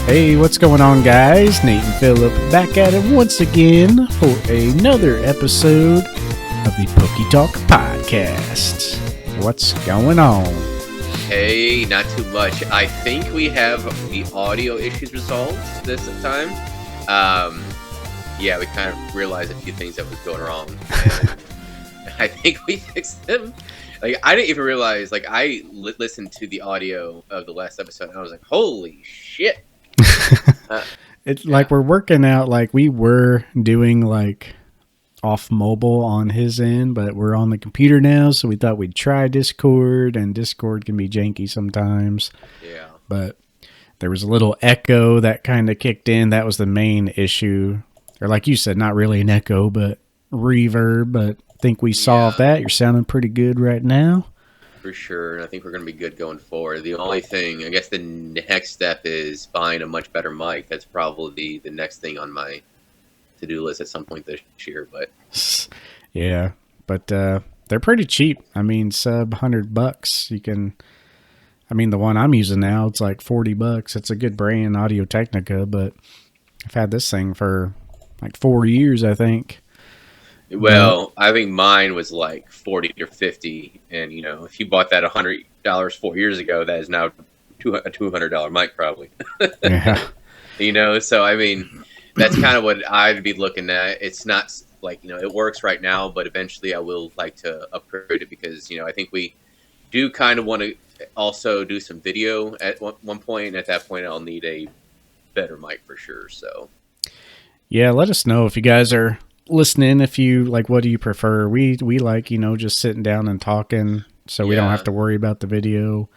Hey, what's going on, guys? Nate and Phillip back at it once again for another episode of the PokeTalk podcast. What's going on? Hey, not too much. I think we have the audio issues resolved this time. Yeah, we kind of realized a few things that was going wrong. And I think we fixed them. Like, I didn't even realize, like, I listened to the audio of the last episode and I was like, holy shit. It's like we're working out like we were doing like off mobile on his end, but we're on the computer now, so we thought we'd try Discord, and Discord can be janky sometimes. Yeah. But there was a little echo that kind of kicked in. That was the main issue. Or like you said, not really an echo, but reverb. But I think we solved that. You're sounding pretty good right now. For sure, and I think we're going to be good going forward. The only thing, I guess the next step is buying a much better mic. That's probably the next thing on my to-do list at some point this year. But yeah, but they're pretty cheap. I mean, sub $100. You can, I mean, the one I'm using now, it's like $40. It's a good brand, Audio Technica, but I've had this thing for like 4 years, I think. Well, I think mine was like 40 or 50, and you know, if you bought that $100 4 years ago, that is now a $200 mic probably. Yeah. You know, so I mean, that's kind of what I'd be looking at. It's not like, you know, it works right now, but eventually I will like to upgrade it because, you know, I think we do kind of want to also do some video at one point, and at that point I'll need a better mic for sure. So yeah, let us know if you guys are listening, if you like, what do you prefer? We like, you know, just sitting down and talking, so we don't have to worry about the video.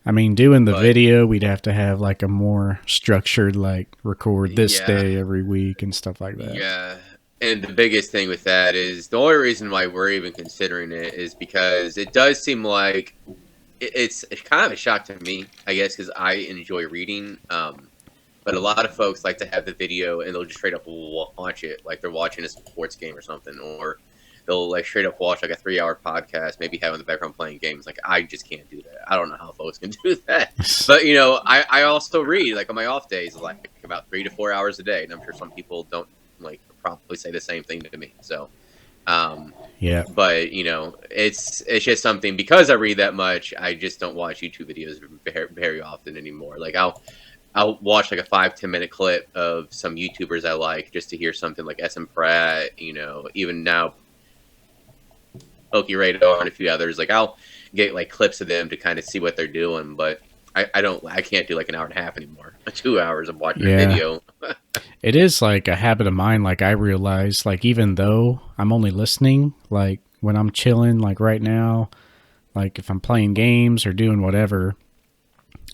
I mean, doing the video, we'd have to have like a more structured, like record this day every week and stuff like that. Yeah, and the biggest thing with that is the only reason why we're even considering it is because it does seem like it's kind of a shock to me, I guess, because I enjoy reading. But a lot of folks like to have the video and they'll just straight up watch it like they're watching a sports game or something, or they'll like straight up watch like a 3-hour podcast, maybe have in the background playing games. Like, I just can't do that. I don't know how folks can do that. But, you know, I also read like on my off days, like about 3 to 4 hours a day. And I'm sure some people don't like probably say the same thing to me. So, yeah, but you know, it's just something, because I read that much, I just don't watch YouTube videos very often anymore. Like I'll watch like a 5-10 minute clip of some YouTubers I like just to hear something like SM Pratt, you know, even now PokeRadar and a few others. Like I'll get like clips of them to kind of see what they're doing, but I can't do like an hour and a half anymore. 2 hours of watching a video. It is like a habit of mine. Like I realize, like even though I'm only listening, like when I'm chilling, like right now, like if I'm playing games or doing whatever,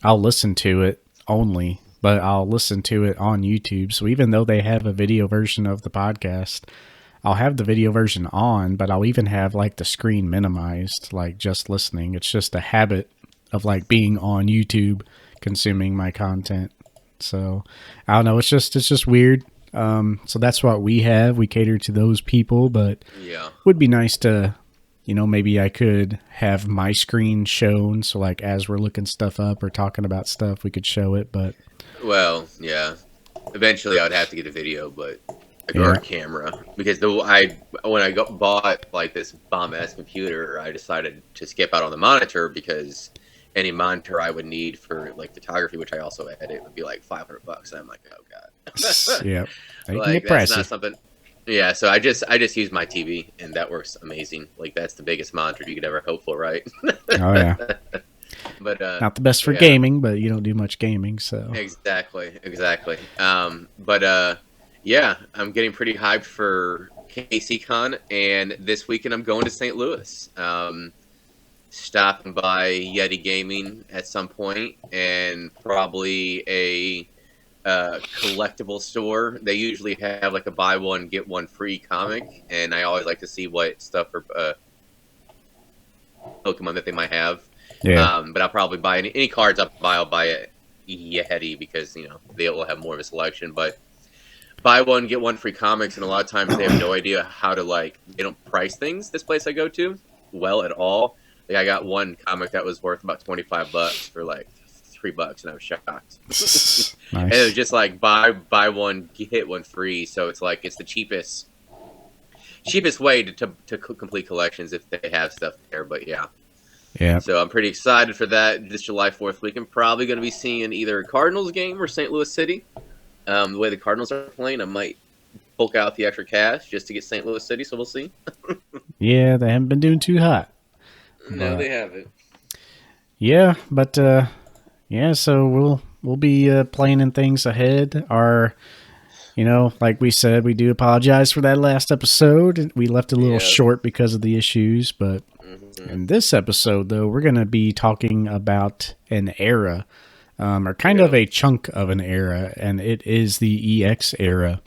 I'll listen to it only, but I'll listen to it on YouTube. So even though they have a video version of the podcast, I'll have the video version on, but I'll even have like the screen minimized, like just listening. It's just a habit of like being on YouTube, consuming my content. So I don't know. It's just weird. So that's what we have. We cater to those people, but yeah, would be nice to, you know, maybe I could have my screen shown. So like as we're looking stuff up or talking about stuff, we could show it. But well, yeah, eventually I would have to get a video, but or a camera, because when I bought like this bomb ass computer, I decided to skip out on the monitor because any monitor I would need for like photography, which I also edit, would be like $500. And I'm like, oh god. Yeah, like that's not something. Yeah, so I just use my TV, and that works amazing. Like that's the biggest monitor you could ever hope for, right? Oh yeah. But not the best for gaming, but you don't do much gaming, so exactly. But yeah, I'm getting pretty hyped for KCCon, and this weekend I'm going to St. Louis. Stopping by Yeti Gaming at some point, and probably a collectible store. They usually have like a buy one get one free comic, and I always like to see what stuff for Pokemon that they might have. Yeah. But I'll probably buy any cards I'll buy at Yeti, because you know they will have more of a selection. But buy one get one free comics, and a lot of times they have no idea how to they don't price things. This place I go to well at all. Like I got one comic that was worth about $25 for like $3, and I was shocked. And it was Nice. just like buy one get one free, so it's like it's the cheapest way to complete collections if they have stuff there. But yeah, Yeah. so I'm pretty excited for that this July 4th weekend. Probably going to be seeing either a Cardinals game or St. Louis City. The way the Cardinals are playing, I might bulk out the extra cash just to get St. Louis City. So we'll see. Yeah, they haven't been doing too hot. No, But they haven't. yeah, but yeah, so we'll be planning things ahead. Our like we said, we do apologize for that last episode. We left a little Yeah. short because of the issues, but Mm-hmm. in this episode, though, we're going to be talking about an era, or kind of a chunk of an era, and it is the EX era.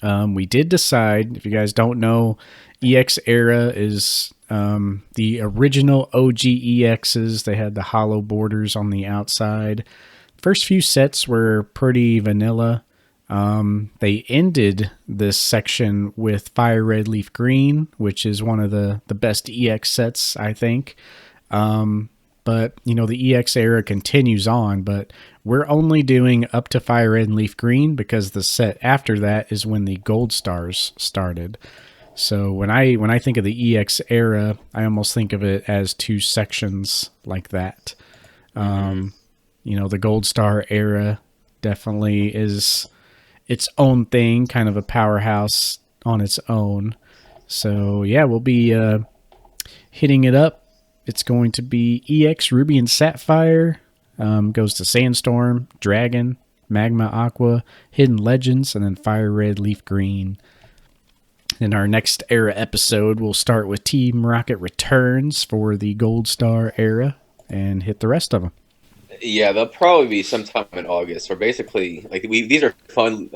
We did decide, if you guys don't know, EX era is the original OG EXs. They had the hollow borders on the outside. First few sets were pretty vanilla. They ended this section with Fire Red Leaf Green, which is one of the best EX sets, I think. But, the EX era continues on, but we're only doing up to Fire Red and Leaf Green because the set after that is when the Gold Stars started. So when I think of the EX era, I almost think of it as two sections like that. The Gold Star era definitely is its own thing, kind of a powerhouse on its own. So yeah, we'll be hitting it up. It's going to be EX Ruby and Sapphire, goes to Sandstorm, Dragon, Magma Aqua, Hidden Legends, and then Fire Red Leaf Green. In our next era episode, we'll start with Team Rocket Returns for the Gold Star era and hit the rest of them. Yeah, they'll probably be sometime in August. Or basically, like these are fun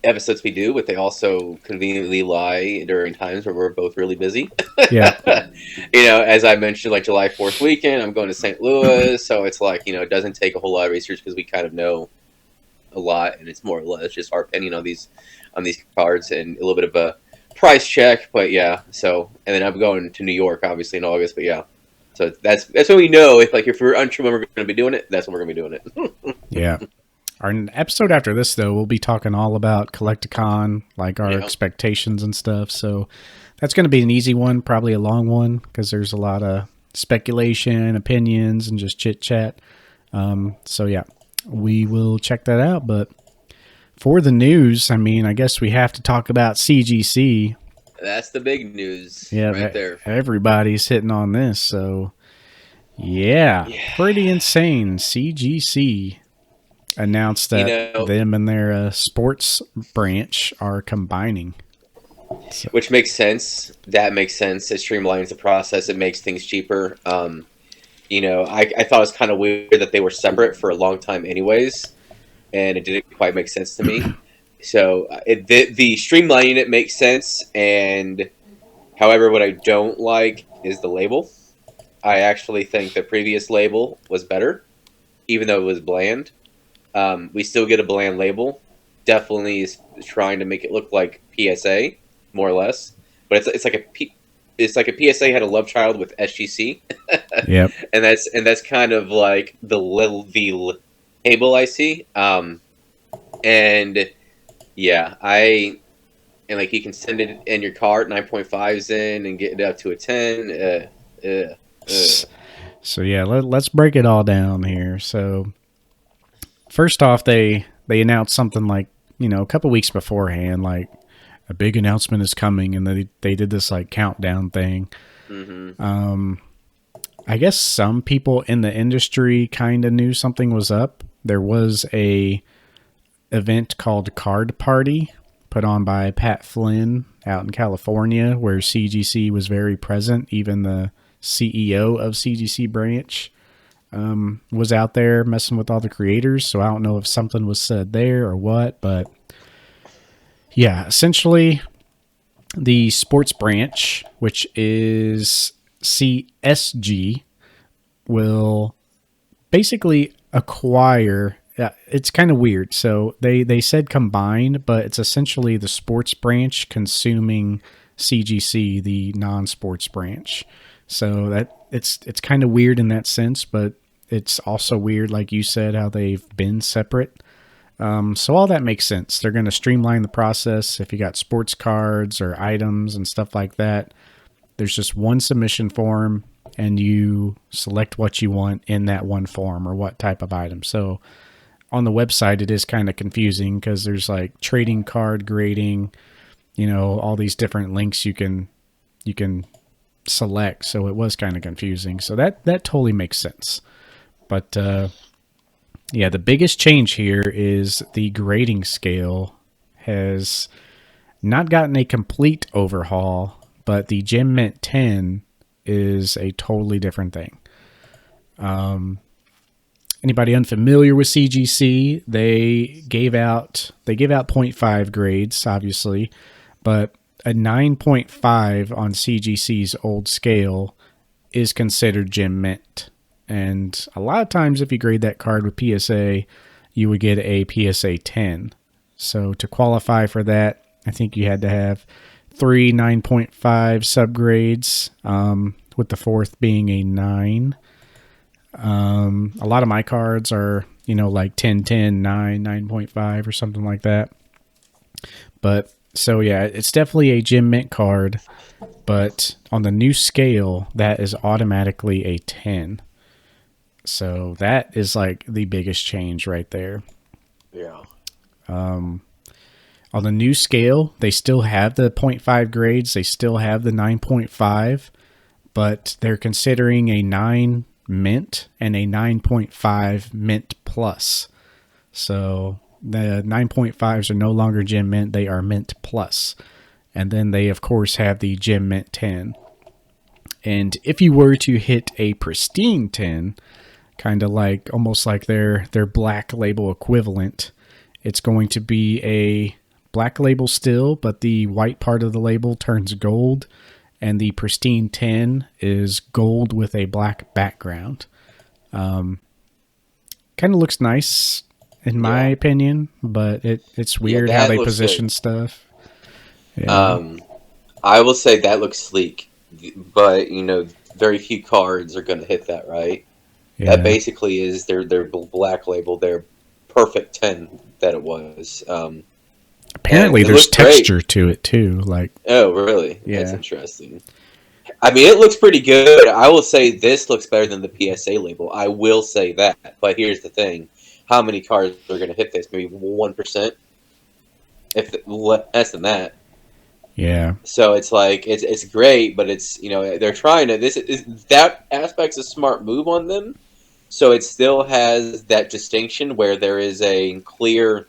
episodes we do, but they also conveniently lie during times where we're both really busy. Yeah. As I mentioned, like July 4th weekend, I'm going to St. Louis, so it's like it doesn't take a whole lot of research because we kind of know a lot, and it's more or less just our opinion on these cards and a little bit of a price check. But yeah, so and then I'm going to New York, obviously in August. But yeah. So that's when we know if we're unsure when we're going to be doing it, that's when we're going to be doing it. Yeah. Our episode after this, though, we'll be talking all about Collecticon, like our expectations and stuff. So that's going to be an easy one, probably a long one, because there's a lot of speculation, opinions, and just chit chat. So yeah, we will check that out. But for the news, I guess we have to talk about CGC. That's the big news, right there. Everybody's hitting on this, so yeah, pretty insane. CGC announced that them and their sports branch are combining. So. Which makes sense. That makes sense. It streamlines the process. It makes things cheaper. I thought it was kind of weird that they were separate for a long time anyways, and it didn't quite make sense to me. So the streamlining it makes sense, and however, what I don't like is the label. I actually think the previous label was better, even though it was bland. We still get a bland label. Definitely is trying to make it look like PSA, more or less. But it's like a PSA had a love child with SGC. Yep. and that's kind of like the label I see. And yeah, and like you can send it in your cart, 9.5s in, and get it up to a 10. So yeah, let's break it all down here. So first off, they announced something like a couple weeks beforehand, like a big announcement is coming, and they did this like countdown thing. Mm-hmm. I guess some people in the industry kind of knew something was up. There was a event called Card Party put on by Pat Flynn out in California where CGC was very present. Even the CEO of CGC branch was out there messing with all the creators. So I don't know if something was said there or what, but yeah, essentially the sports branch, which is CSG, will basically acquire. It's kind of weird. So they said combined, but it's essentially the sports branch consuming CGC, the non-sports branch. So that it's kind of weird in that sense, but it's also weird, like you said, how they've been separate. So all that makes sense. They're going to streamline the process. If you got sports cards or items and stuff like that, there's just one submission form, and you select what you want in that one form or what type of item. So on the website, it is kind of confusing because there's like trading card grading, all these different links you can select. So it was kind of confusing. So that totally makes sense. But yeah, the biggest change here is the grading scale has not gotten a complete overhaul, but the Gem Mint 10 is a totally different thing. Anybody unfamiliar with CGC, they gave out 0.5 grades, obviously, but a 9.5 on CGC's old scale is considered Gem Mint. And a lot of times if you grade that card with PSA, you would get a PSA 10. So to qualify for that, I think you had to have 3 9.5 subgrades, with the fourth being a 9. A lot of my cards are, like 10, 10, 9, 9.5 or something like that. But so yeah, it's definitely a Gem Mint card, but on the new scale, that is automatically a 10. So that is like the biggest change right there. Yeah. On the new scale, they still have the 0.5 grades. They still have the 9.5, but they're considering a 9 mint and a 9.5 mint plus. So the 9.5s are no longer Gem Mint. They are Mint plus. And then they, of course, have the Gem Mint 10. And if you were to hit a pristine 10, kind of like almost like their black label equivalent, it's going to be a black label still, but the white part of the label turns gold, and the pristine 10 is gold with a black background. Kind of looks nice in my opinion, but it's weird how they position stuff. Yeah. I will say that looks sleek, but very few cards are going to hit that, right? Yeah. That basically is their black label, their perfect 10 that it was. Apparently, there's texture to it too. Like, oh, really? Yeah. That's interesting. I mean, it looks pretty good. I will say this looks better than the PSA label. I will say that. But here's the thing: how many cards are going to hit this? Maybe 1%, if less than that. Yeah. So it's like it's great, but it's they're trying to that aspect's a smart move on them. So it still has that distinction where there is a clear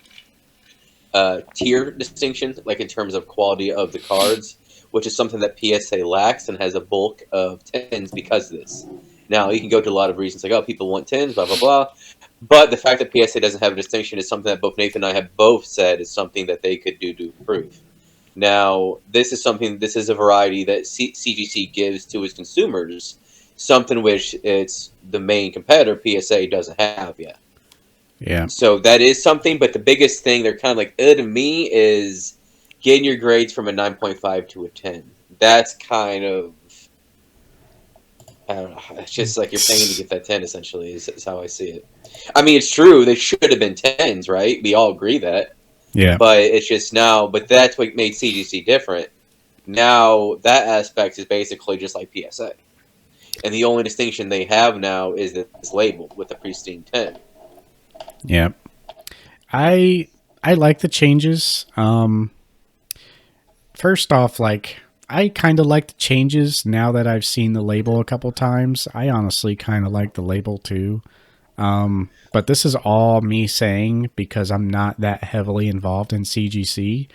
tier distinction, like in terms of quality of the cards, which is something that PSA lacks and has a bulk of 10s because of this. Now, you can go to a lot of reasons, like, oh, people want 10s, blah, blah, blah. But the fact that PSA doesn't have a distinction is something that both Nathan and I have both said is something that they could do to improve. Now, this is a variety that CGC gives to its consumers, something which it's the main competitor, PSA, doesn't have yet. Yeah. So that is something, but the biggest thing they're kind of like, to me, is getting your grades from a 9.5 to a 10. That's kind of, I don't know, it's just like you're paying to get that 10, essentially, is how I see it. I mean, it's true, they should have been 10s, right? We all agree that. Yeah. But it's just now, but that's what made CGC different. Now, that aspect is basically just like PSA. And the only distinction they have now is this label with the pristine 10. Yeah. I like the changes. First off, like, I kind of like the changes now that I've seen the label a couple times. I honestly kind of like the label too. But this is all me saying because I'm not that heavily involved in CGC.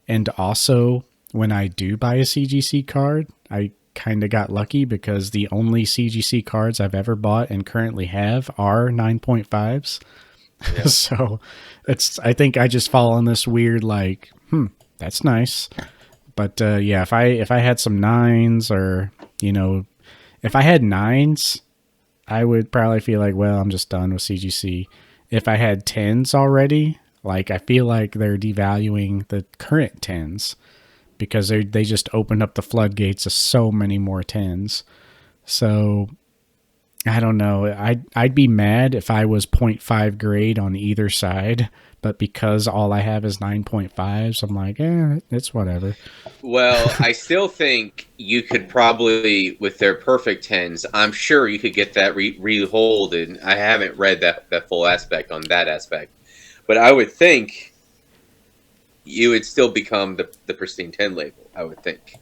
And also, when I do buy a CGC card, I kind of got lucky because the only CGC cards I've ever bought and currently have are 9.5s. Yeah. So I think I just fall on this weird, like, that's nice. But yeah, if I had some 9s, or if I had 9s, I would probably feel like, well, I'm just done with CGC. If I had 10s already, like, I feel like they're devaluing the current 10s because they just opened up the floodgates of so many more 10s. So I don't know. I'd be mad if I was point 0.5 grade on either side, but because all I have is 9.5s, I'm like, it's whatever. Well, I still think you could probably, with their perfect tens, I'm sure you could get that rehold. And I haven't read that full aspect on that aspect, but I would think you would still become the pristine 10 label. I would think.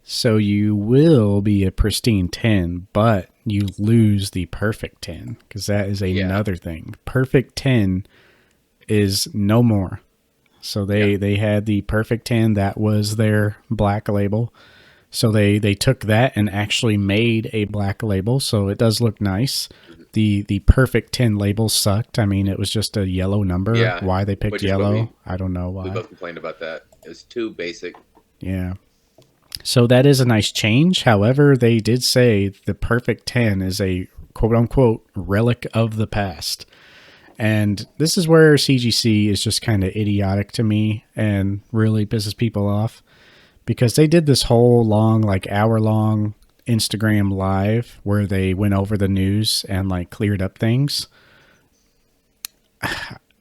So you will be a pristine 10, but you lose the perfect 10 because that is Yeah, another thing. Perfect 10 is no more. So yeah, they had the perfect 10 that was their black label. So they took that and actually made a black label, so it does look nice. mhm. The perfect 10 label sucked. I mean, it was just a yellow number. Yeah. Why they picked Which is what yellow, I don't know we why. both complained about that. It was too basic. Yeah. So that is a nice change. However, they did say the perfect 10 is a quote unquote relic of the past. And this is where CGC is just kind of idiotic to me and really pisses people off because they did this whole long, like hour long Instagram live where they went over the news and like cleared up things.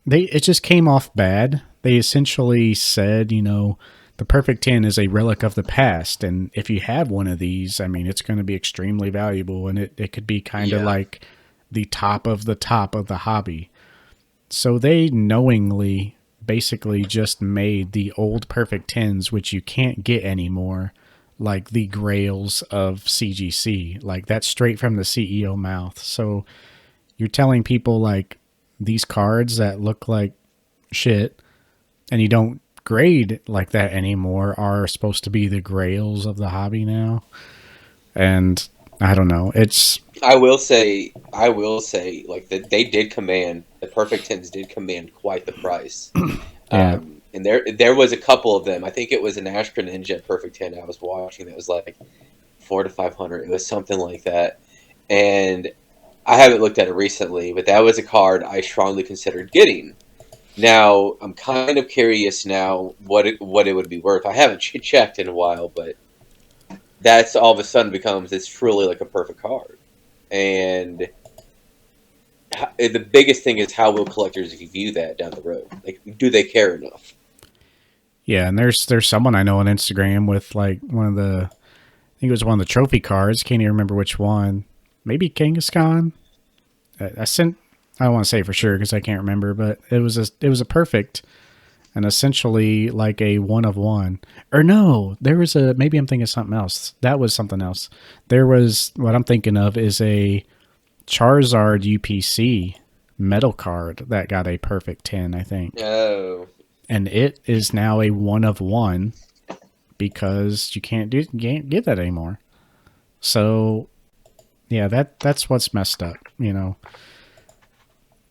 It just came off bad. They essentially said, the perfect 10 is a relic of the past, and if you have one of these, I mean, it's going to be extremely valuable, and it could be kind of Yeah. like the top of the hobby. So they knowingly basically just made the old perfect 10s, which you can't get anymore, like the grails of CGC. Like that's straight from the CEO mouth. So you're telling people like these cards that look like shit and you don't grade like that anymore are supposed to be the grails of the hobby now. And I don't know. It's I will say, like that they did command the perfect tens did command quite the price. yeah. And there was a couple of them. I think it was an Astra Ninja Perfect 10 I was watching that was like 400 to 500. It was something like that. And I haven't looked at it recently, but that was a card I strongly considered getting. Now I'm kind of curious now what it would be worth. I haven't checked in a while, but that's all of a sudden becomes it's truly like a perfect card. And the biggest thing is how will collectors view that down the road? Like, do they care enough? Yeah, and there's someone I know on Instagram with like one of the I think it was one of the trophy cards. Can't even remember which one. Maybe Kangaskhan. I sent. I don't want to say for sure because I can't remember, but it was a perfect and essentially like a one of one. Or no, there was a maybe I'm thinking of something else. That was something else. There was what I'm thinking of is a Charizard UPC metal card that got a perfect 10, I think. Oh, And it is now a one of one because you can't get that anymore. So yeah, that's what's messed up,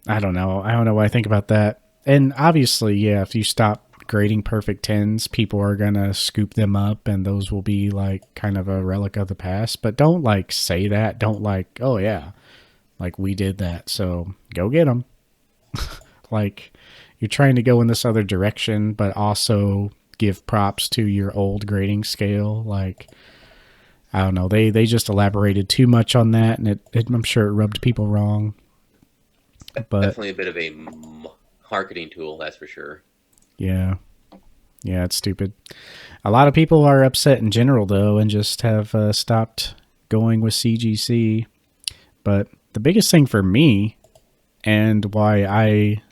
I don't know. I don't know what I think about that. And obviously, yeah, if you stop grading perfect tens, people are gonna scoop them up and those will be like kind of a relic of the past. But don't like say that. Don't like, oh yeah, like we did that. So go get them. Like you're trying to go in this other direction, but also give props to your old grading scale. Like I don't know, they just elaborated too much on that, and I'm sure it rubbed people wrong. But definitely a bit of a marketing tool, that's for sure. yeah, yeah, it's stupid. A lot of people are upset in general though, and just have stopped going with CGC. But the biggest thing for me, and why I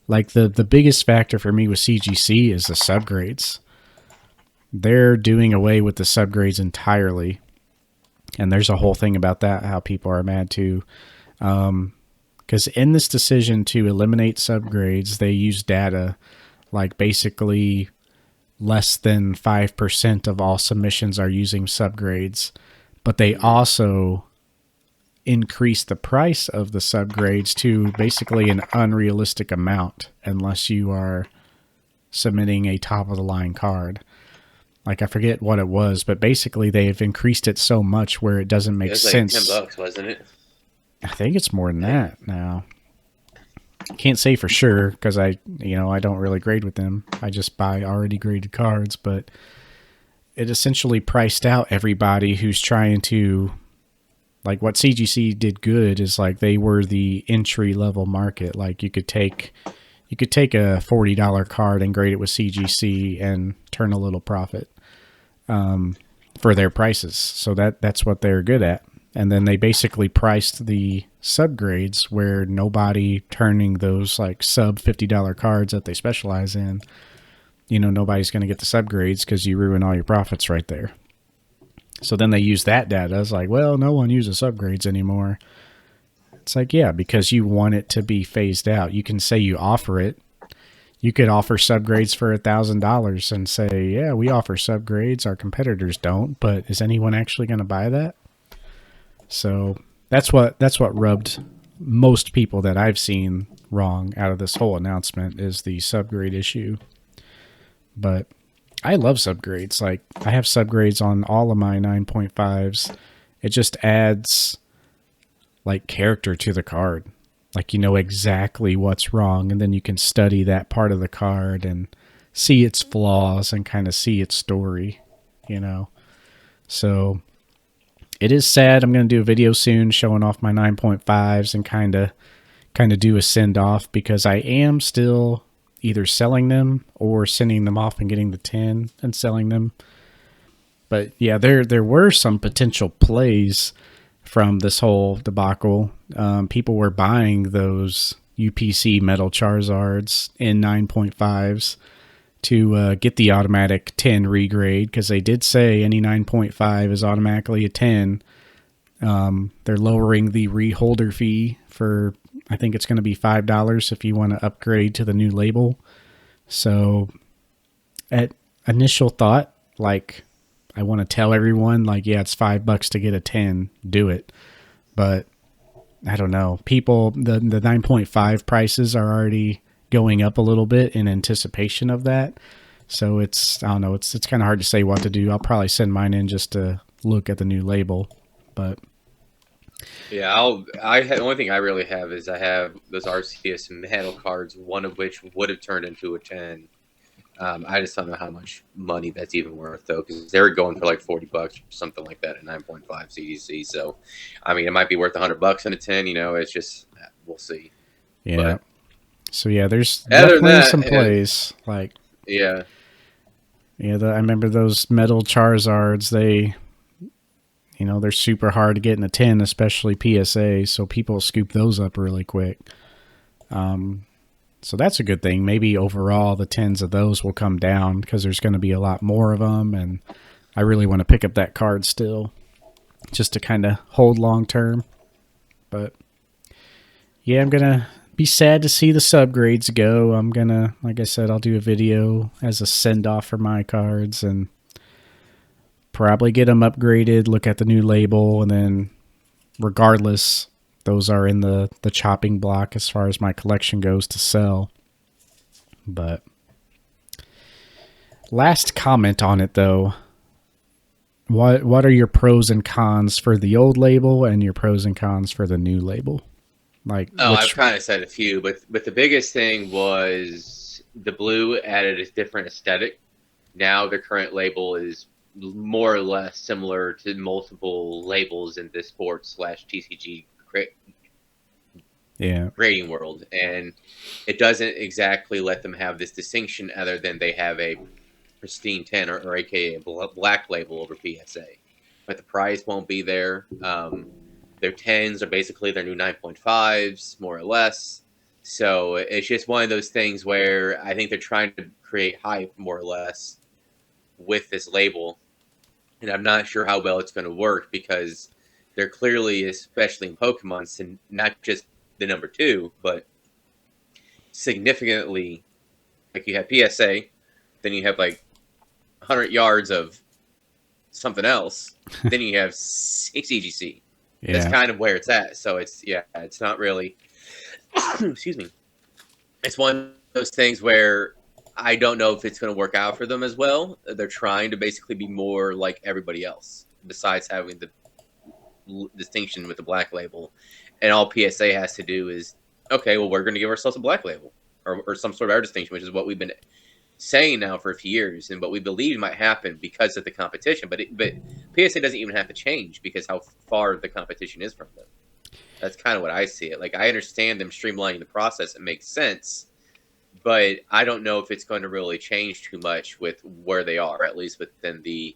like the biggest factor for me with CGC is the subgrades. They're doing away with the subgrades entirely, and there's a whole thing about that. How people are mad too. Because in this decision to eliminate subgrades, they use data like basically less than 5% of all submissions are using subgrades, but they also increase the price of the subgrades to basically an unrealistic amount unless you are submitting a top of the line card. Like I forget what it was, but basically they've increased it so much where it doesn't It make was like ten sense. bucks, wasn't it? I think it's more than I think. that now. Can't say for sure because I don't really grade with them. I just buy already graded cards, but it essentially priced out everybody who's trying to like what CGC did good is like they were the entry level market. Like you could take a $40 card and grade it with CGC and turn a little profit for their prices. So that's what they're good at. And then they basically priced the subgrades where nobody turning those like sub $50 cards that they specialize in, you know, nobody's going to get the subgrades because you ruin all your profits right there. So then they use that data. It's like, well, no one uses subgrades anymore. It's like, yeah, because you want it to be phased out. You can say you offer it. You could offer subgrades for $1,000 and say, yeah, we offer subgrades. Our competitors don't. But is anyone actually going to buy that? So that's what rubbed most people that I've seen wrong out of this whole announcement is the subgrade issue. But I love subgrades. Like I have subgrades on all of my 9.5s. It just adds like character to the card. Like you know exactly what's wrong, and then you can study that part of the card and see its flaws and kind of see its story, you know. So it is sad. I'm going to do a video soon showing off my 9.5s and kind of do a send off because I am still either selling them or sending them off and getting the 10 and selling them. But yeah, there were some potential plays from this whole debacle. People were buying those UPC Metal Charizards in 9.5s to get the automatic 10 regrade because they did say any 9.5 is automatically a 10. They're lowering the reholder fee for, I think it's going to be $5 if you want to upgrade to the new label. So at initial thought, like I want to tell everyone like, yeah, it's $5 to get a 10, do it. But I don't know. People, the 9.5 prices are already going up a little bit in anticipation of that. So it's, I don't know, it's kind of hard to say what to do. I'll probably send mine in just to look at the new label, but Yeah, the only thing I really have is I have those RCS metal cards, one of which would have turned into a 10. I just don't know how much money that's even worth though, because they were going for like $40 or something like that at 9.5 CDC. So, I mean, it might be worth $100 in a 10. You know, it's just we'll see. yeah. But So yeah, there's other than definitely that, some plays like yeah, I remember those metal Charizards. They, you know, they're super hard to get in a 10, especially PSA. So people scoop those up really quick. So that's a good thing. Maybe overall the 10s of those will come down because there's going to be a lot more of them, and I really want to pick up that card still, just to kind of hold long term. But yeah, I'm gonna be sad to see the subgrades go. I'm gonna, like I said, I'll do a video as a send off for my cards and probably get them upgraded, look at the new label, and then regardless, those are in the chopping block as far as my collection goes to sell. But last comment on it though. What are your pros and cons for the old label and your pros and cons for the new label? Like, I've kind of said a few, but the biggest thing was the blue added a different aesthetic. Now the current label is more or less similar to multiple labels in the sports/TCG grading world, and it doesn't exactly let them have this distinction other than they have a pristine 10 or aka a black label over PSA, but the price won't be there. Their 10s are basically their new 9.5s, more or less. So it's just one of those things where I think they're trying to create hype, more or less, with this label. And I'm not sure how well it's going to work because they're clearly, especially in Pokemon, and not just the number 2, but significantly, like you have PSA, then you have like 100 yards of something else, then you have CGC. yeah, That's kind of where it's at. So it's not really, excuse me. It's one of those things where I don't know if it's going to work out for them as well. They're trying to basically be more like everybody else, besides having the distinction with the black label. And all PSA has to do is, okay, well, we're going to give ourselves a black label or some sort of our distinction, which is what we've been saying now for a few years, and what we believe might happen because of the competition. But PSA doesn't even have to change because how far the competition is from them. That's kind of what I see it. Like, I understand them streamlining the process; it makes sense, but I don't know if it's going to really change too much with where they are, at least within the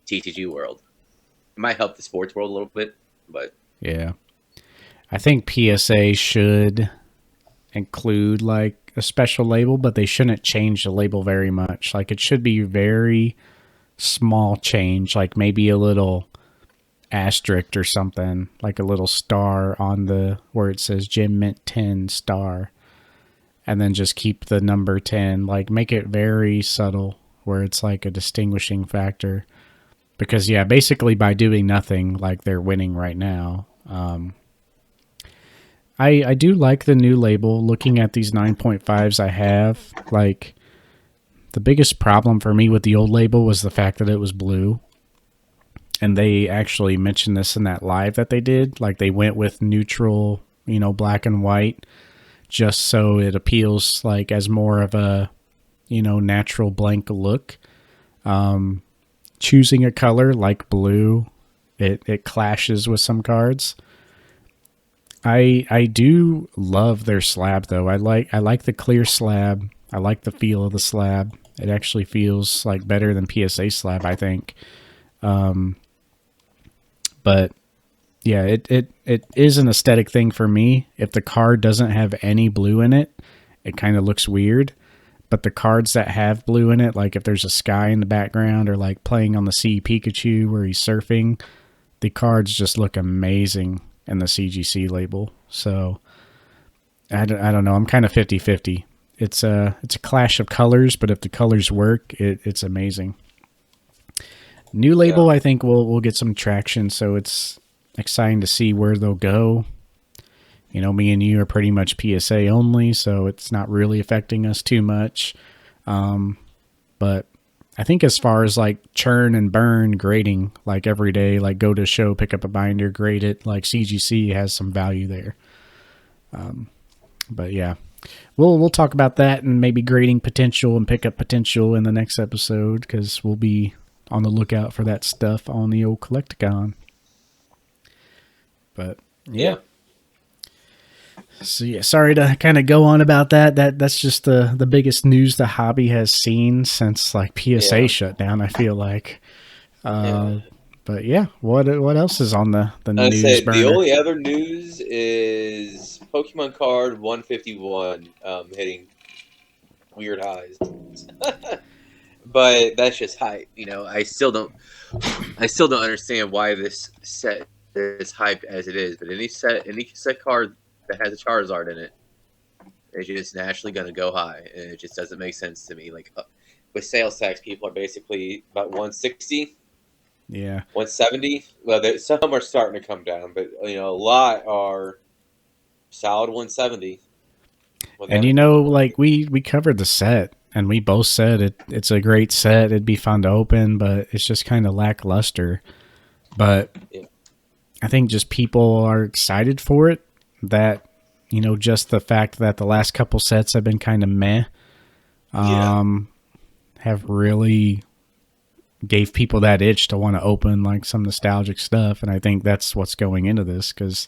TTG world. It might help the sports world a little bit, but Yeah. I think PSA should include like a special label, but they shouldn't change the label very much. Like it should be very small change, like maybe a little asterisk or something, like a little star on the where it says Gym Mint 10 star, and then just keep the number 10, like make it very subtle where it's like a distinguishing factor. Because yeah, basically by doing nothing, like they're winning right now. I do like the new label. Looking at these 9.5s I have, like the biggest problem for me with the old label was the fact that it was blue. And they actually mentioned this in that live that they did. Like they went with neutral, black and white, just so it appeals like as more of a, natural blank look. Choosing a color like blue, it clashes with some cards. I do love their slab though. I like the clear slab. I like the feel of the slab. It actually feels like better than PSA slab, I think. But yeah, it is an aesthetic thing for me. If the card doesn't have any blue in it, it kind of looks weird. But the cards that have blue in it, like if there's a sky in the background or like playing on the Sea Pikachu where he's surfing, the cards just look amazing in the CGC label. So I don't know. I'm kind of 50-50. It's a clash of colors, but if the colors work, it's amazing. New yeah. label, I think we'll get some traction. So it's exciting to see where they'll go. Me and you are pretty much PSA only, so it's not really affecting us too much. But I think as far as like churn and burn grading, like every day, like go to a show, pick up a binder, grade it, like CGC has some value there. But yeah, we'll talk about that and maybe grading potential and pickup potential in the next episode because we'll be on the lookout for that stuff on the old Collecticon. But yeah. So yeah, sorry to kind of go on about that. That's just the biggest news the hobby has seen since like PSA shut down. I feel like, Yeah. but yeah, what else is on the I news said the burner? only other news is Pokemon card 151 hitting weird highs. But that's just hype, I still don't understand why this set is hyped as it is. But any set card that has a Charizard in it, it's just naturally going to go high, and it just doesn't make sense to me. Like with sales tax, people are basically about 160, Yeah, 170. Well, some are starting to come down, but a lot are solid 170. and Without like we covered the set, and we both said it's a great set. It'd be fun to open, but it's just kind of lackluster. But yeah, I think just people are excited for it. That just the fact that the last couple sets have been kind of meh. yeah, Have really gave people that itch to want to open like some nostalgic stuff, and I think that's what's going into this because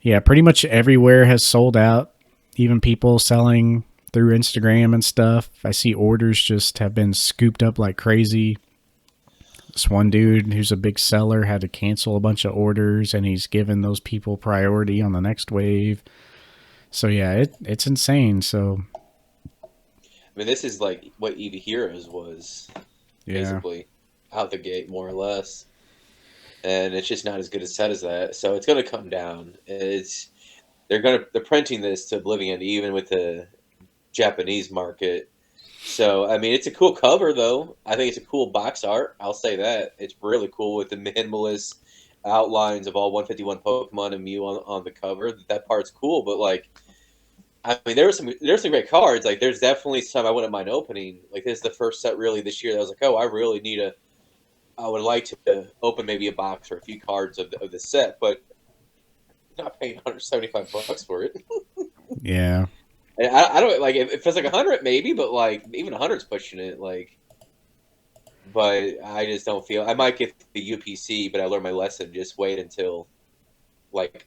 yeah, pretty much everywhere has sold out. Even people selling through Instagram and stuff, I see orders just have been scooped up like crazy. This one dude who's a big seller had to cancel a bunch of orders, and he's given those people priority on the next wave. So yeah, it's insane. So I mean, this is like what Eevee Heroes was yeah, basically out the gate, more or less. And it's just not as good a set as that. So it's going to come down. They're printing this to oblivion, even with the Japanese market. So I mean, it's a cool cover, though. I think it's a cool box art. I'll say that it's really cool with the minimalist outlines of all 151 Pokemon and Mew on the cover. That part's cool, but like, I mean, there's some great cards. Like, there's definitely some I wouldn't mind opening. Like, this is the first set really this year that I was like, oh, I would like to open maybe a box or a few cards of the set, but not paying $175 for it. yeah. And I don't like if it's like 100 maybe, but like even 100's pushing it. Like, but I just don't feel. I might get the UPC, but I learned my lesson. Just wait until like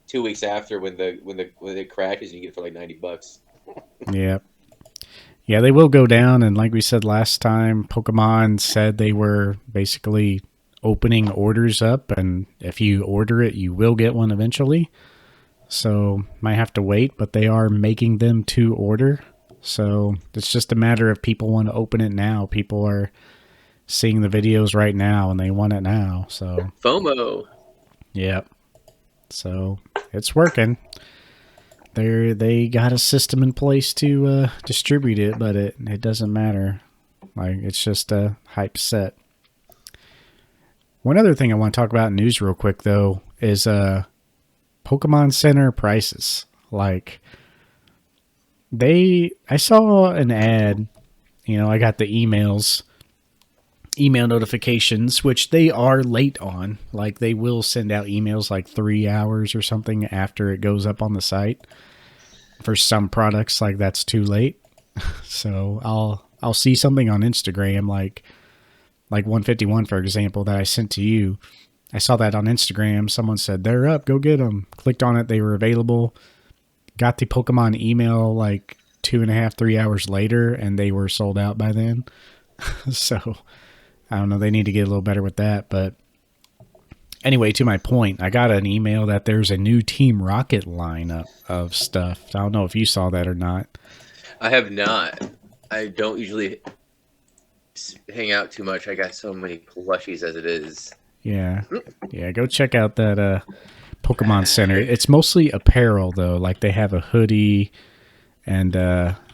2 weeks after when it crashes and you get it for like $90. Yeah. Yeah, they will go down. And like we said last time, Pokemon said they were basically opening orders up. And if you order it, you will get one eventually. So might have to wait, but they are making them to order. So it's just a matter of people want to open it now. People are seeing the videos right now and they want it now. So FOMO. yeah. So it's working. They got a system in place to distribute it, but it doesn't matter. Like it's just a hype set. One other thing I want to talk about in news real quick though is Pokemon Center prices. Like I saw an ad. You know, I got the email notifications, which they are late on. Like they will send out emails like 3 hours or something after it goes up on the site. For some products, like that's too late. So I'll see something on Instagram like 151 for example that I sent to you. I saw that on Instagram. Someone said they're up, go get them. Clicked on it, they were available. Got the Pokemon email like 2.5, 3 hours later, and they were sold out by then. So I don't know. They need to get a little better with that. But anyway, to my point, I got an email that there's a new Team Rocket lineup of stuff. I don't know if you saw that or not. I have not. I don't usually hang out too much. I got so many plushies as it is. Yeah. Yeah, go check out that Pokemon Center. It's mostly apparel, though. Like, they have a hoodie and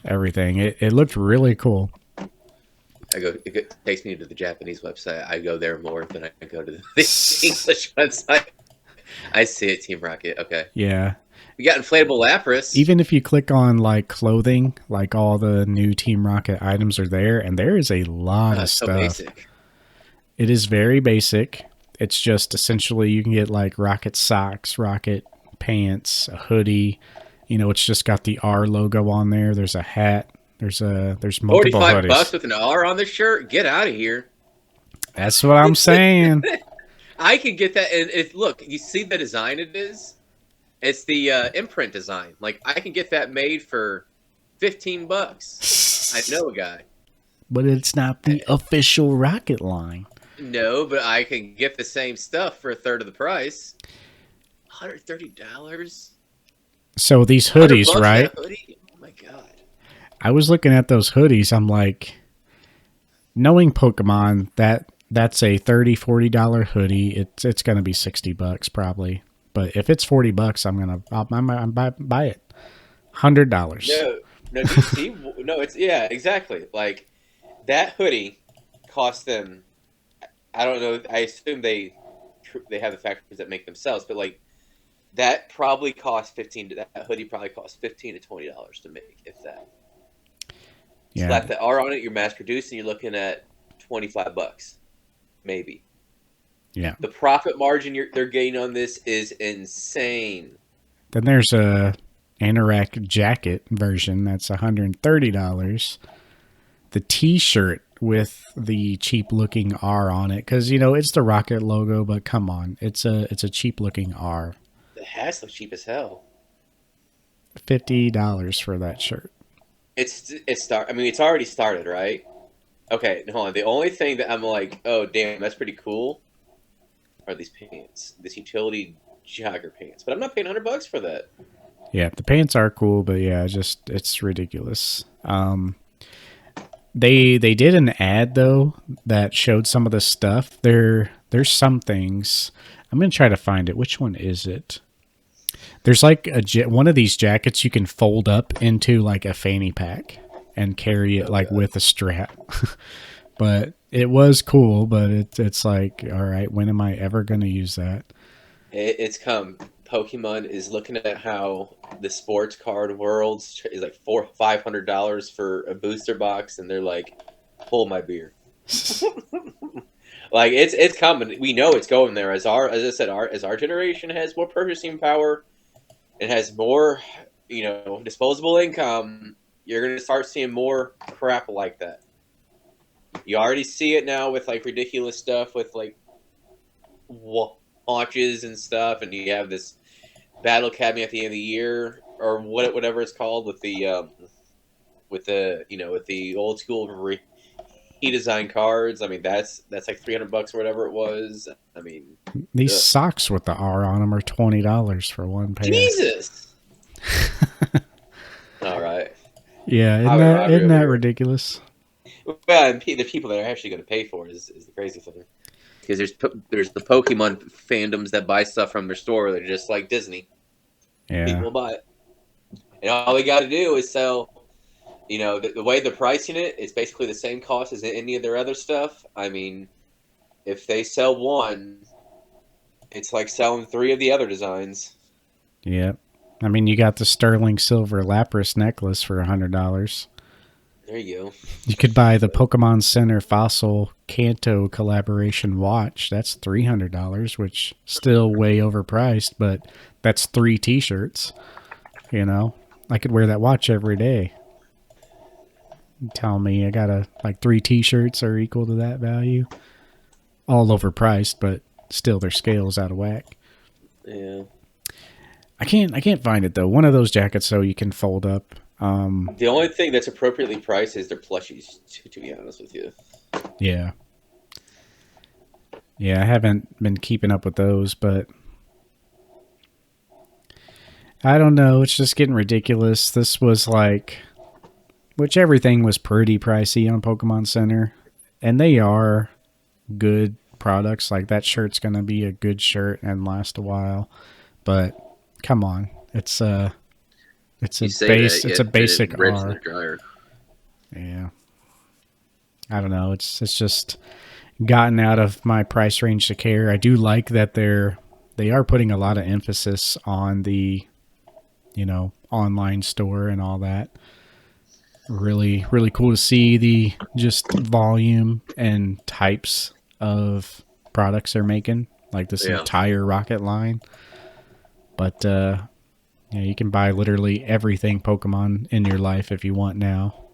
everything. It looked really cool. It takes me to the Japanese website. I go there more than I go to the English website. I see it, Team Rocket. Okay. Yeah. We got inflatable Lapras. Even if you click on, like, clothing, like, all the new Team Rocket items are there, and there is a lot of stuff. So basic. It is very basic. It's just essentially you can get, like, Rocket socks, Rocket pants, a hoodie. You know, it's just got the R logo on there. There's a hat. There's multiple $45 hoodies. With an R on the shirt? Get out of here. That's what I'm saying. I can get that. And look, you see the design it is? It's the imprint design. Like, I can get that made for $15. I know a guy. But it's not the official Rocket line. No, but I can get the same stuff for a third of the price. $130? So these hoodies, right? Hoodie? Oh my god. I was looking at those hoodies. I'm like, knowing Pokemon, that's a $30-$40 hoodie. It's going to be $60 probably. But if it's $40, I'll buy it. $100. No, do you see? No, it's exactly. Like that hoodie cost them. I don't know. I assume they have the factories that make themselves, but like that probably cost that hoodie probably cost $15 to $20 to make, if that. Yeah. Slap the R on it. You're mass producing. You're looking at $25, maybe. Yeah. The profit margin they're getting on this is insane. Then there's a Anorak jacket version that's $130. The T-shirt with the cheap looking R on it, because you know it's the Rocket logo, but come on, it's a cheap looking R. The hat's so cheap as hell. $50 for that shirt. It's already started, right? Okay, hold on. The only thing that I'm like, oh damn, that's pretty cool, are these pants, this utility jogger pants. But I'm not paying $100 for that. Yeah, the pants are cool, but yeah, it's ridiculous. They did an ad though that showed some of the stuff. There's some things. I'm gonna try to find it. Which one is it? There's like one of these jackets you can fold up into like a fanny pack and carry it like with a strap. But it was cool, but it's like, all right, when am I ever going to use that? It's come. Pokemon is looking at how the sports card world is like $500 for a booster box, and they're like, hold my beer. Like it's coming. We know it's going there. As our generation has more purchasing power, it has more disposable income, you're going to start seeing more crap like that. You already see it now with like ridiculous stuff with like watches and stuff, and you have this Battle Academy at the end of the year or whatever it's called with the old school redesign cards. I mean, that's like $300 or whatever it was. I mean, These ugh. socks with the R on them are $20 for one pair. Jesus. All right. Yeah, isn't Hobby that Robbery isn't over that here. ridiculous? Well, and the people that are actually going to pay for it is the crazy thing. Because there's the Pokemon fandoms that buy stuff from their store. They're just like Disney. People Yeah, will buy it, and all they got to do is sell. The way they're pricing it, it's basically the same cost as any of their other stuff. I mean, if they sell one, it's like selling three of the other designs. yeah. I mean, you got the sterling silver Lapras necklace for $100. There you go. You could buy the Pokemon Center Fossil Kanto collaboration watch. That's $300, which still way overpriced, but that's 3 T-shirts. You know, I could wear that watch every day. You tell me I gotta like 3 T-shirts are equal to that value. All overpriced, but still their scale's out of whack. Yeah. I can't find it though. One of those jackets though you can fold up. The only thing that's appropriately priced is their plushies. To be honest with you. Yeah. Yeah, I haven't been keeping up with those, but I don't know. It's just getting ridiculous. This was like, which everything was pretty pricey on Pokemon Center, and they are good products. Like that shirt's gonna be a good shirt and last a while. But come on, it's a You say base. that, It's a yet it basic rips in the R. dryer. Yeah, I don't know. It's just gotten out of my price range to care. I do like that they are putting a lot of emphasis on the online store and all that. Really, really cool to see the just volume and types of products they're making, like this Yeah. entire rocket line. But yeah, you can buy literally everything Pokemon in your life if you want now,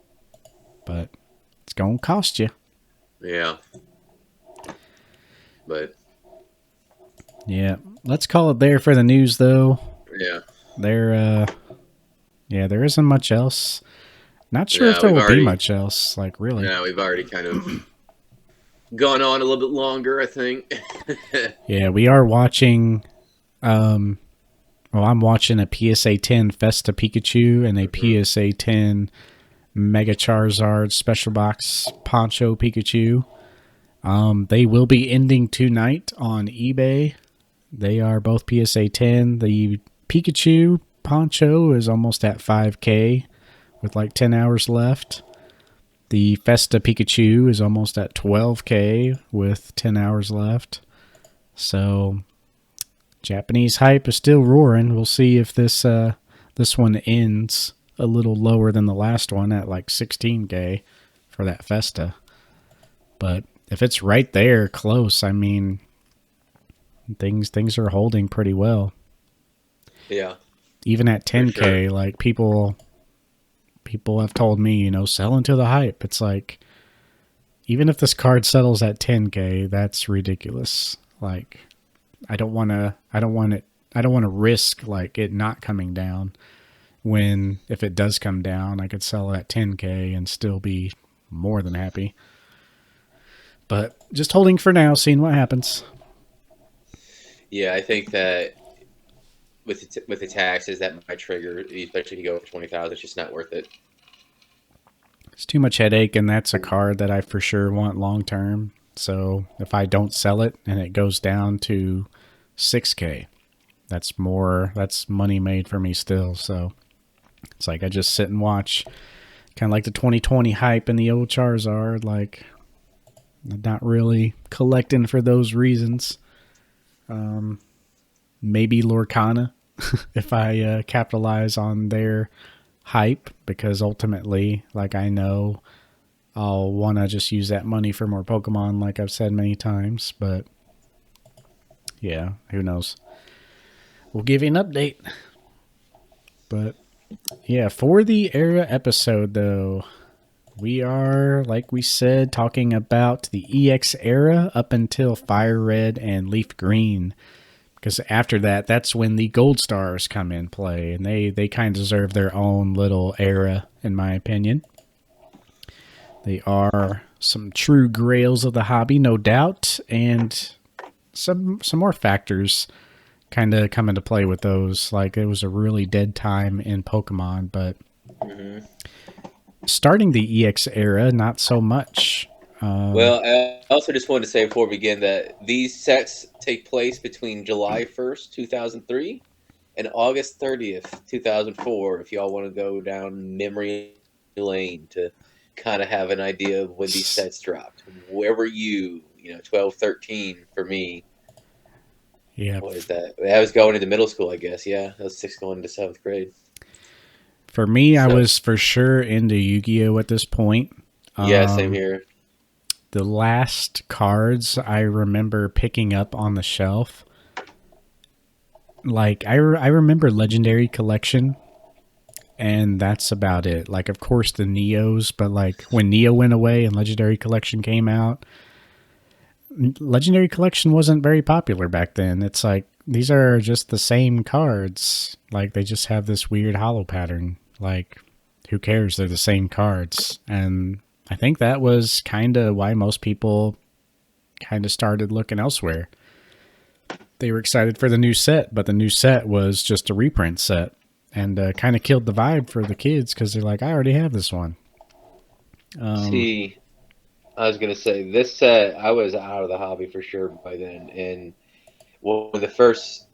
but it's gonna cost you. Yeah. But Yeah, let's call it there for the news, though. yeah. There, yeah, there isn't much else. Not sure if No, there will be much else. Like, really. we've already kind of gone on a little bit longer, I think. Yeah, we are watching. Well, I'm watching a PSA 10 Festa Pikachu and a PSA 10 Mega Charizard Special Box Poncho Pikachu. They will be ending tonight on eBay. They are both PSA 10. The Pikachu Poncho is almost at 5K with like 10 hours left. The Festa Pikachu is almost at 12K with 10 hours left. So Japanese hype is still roaring. We'll see if this one ends a little lower than the last one at like 16K for that Festa. But if it's right there close, I mean, things are holding pretty well. Yeah. Even at 10K, sure. like people have told me, sell into the hype. It's like, even if this card settles at 10K, that's ridiculous. Like, I don't want to risk like it not coming down when if it does come down, I could sell it at 10K and still be more than happy. But just holding for now, seeing what happens. Yeah, I think that with the taxes, that might trigger, especially if you go for 20,000. It's just not worth it. It's too much headache, and that's a card that I for sure want long term. So if I don't sell it and it goes down to 6K, that's money made for me still. So it's like I just sit and watch, kind of like the 2020 hype in the old Charizard. Like, I'm not really collecting for those reasons. Maybe Lorcana if I capitalize on their hype, because ultimately, like, I know I'll want to just use that money for more Pokemon, like I've said many times. But yeah, who knows? We'll give you an update. But Yeah, for the era episode, though, we are, like we said, talking about the EX era up until Fire Red and Leaf Green. Because after that, that's when the Gold Stars come in play, and they kind of deserve their own little era, in my opinion. They are some true grails of the hobby, no doubt, and some more factors kind of come into play with those. Like it was a really dead time in Pokemon, but Hmm. starting the EX era, not so much. Well, I also just wanted to say before we begin that these sets take place between July 1st, 2003 and August 30th, 2004, if y'all want to go down memory lane to kind of have an idea of when these sets dropped. Where were you? 12, 13 for me. Yeah, What is that? I was going into middle school, I guess. Yeah, I was 6 going into 7th grade. for me, I So, was for sure into Yu-Gi-Oh at this point. yeah, same here. The last cards I remember picking up on the shelf, like I remember Legendary Collection, and that's about it. Like, of course, the Neos, but like when Neo went away and Legendary Collection came out, Legendary Collection wasn't very popular back then. It's like these are just the same cards. Like they just have this weird hollow pattern. Like who cares? They're the same cards. And I think that was kind of why most people kind of started looking elsewhere. They were excited for the new set, but the new set was just a reprint set and kind of killed the vibe for the kids because they're like, I already have this one. See, I was gonna say this set. I was out of the hobby for sure by then, and one of the first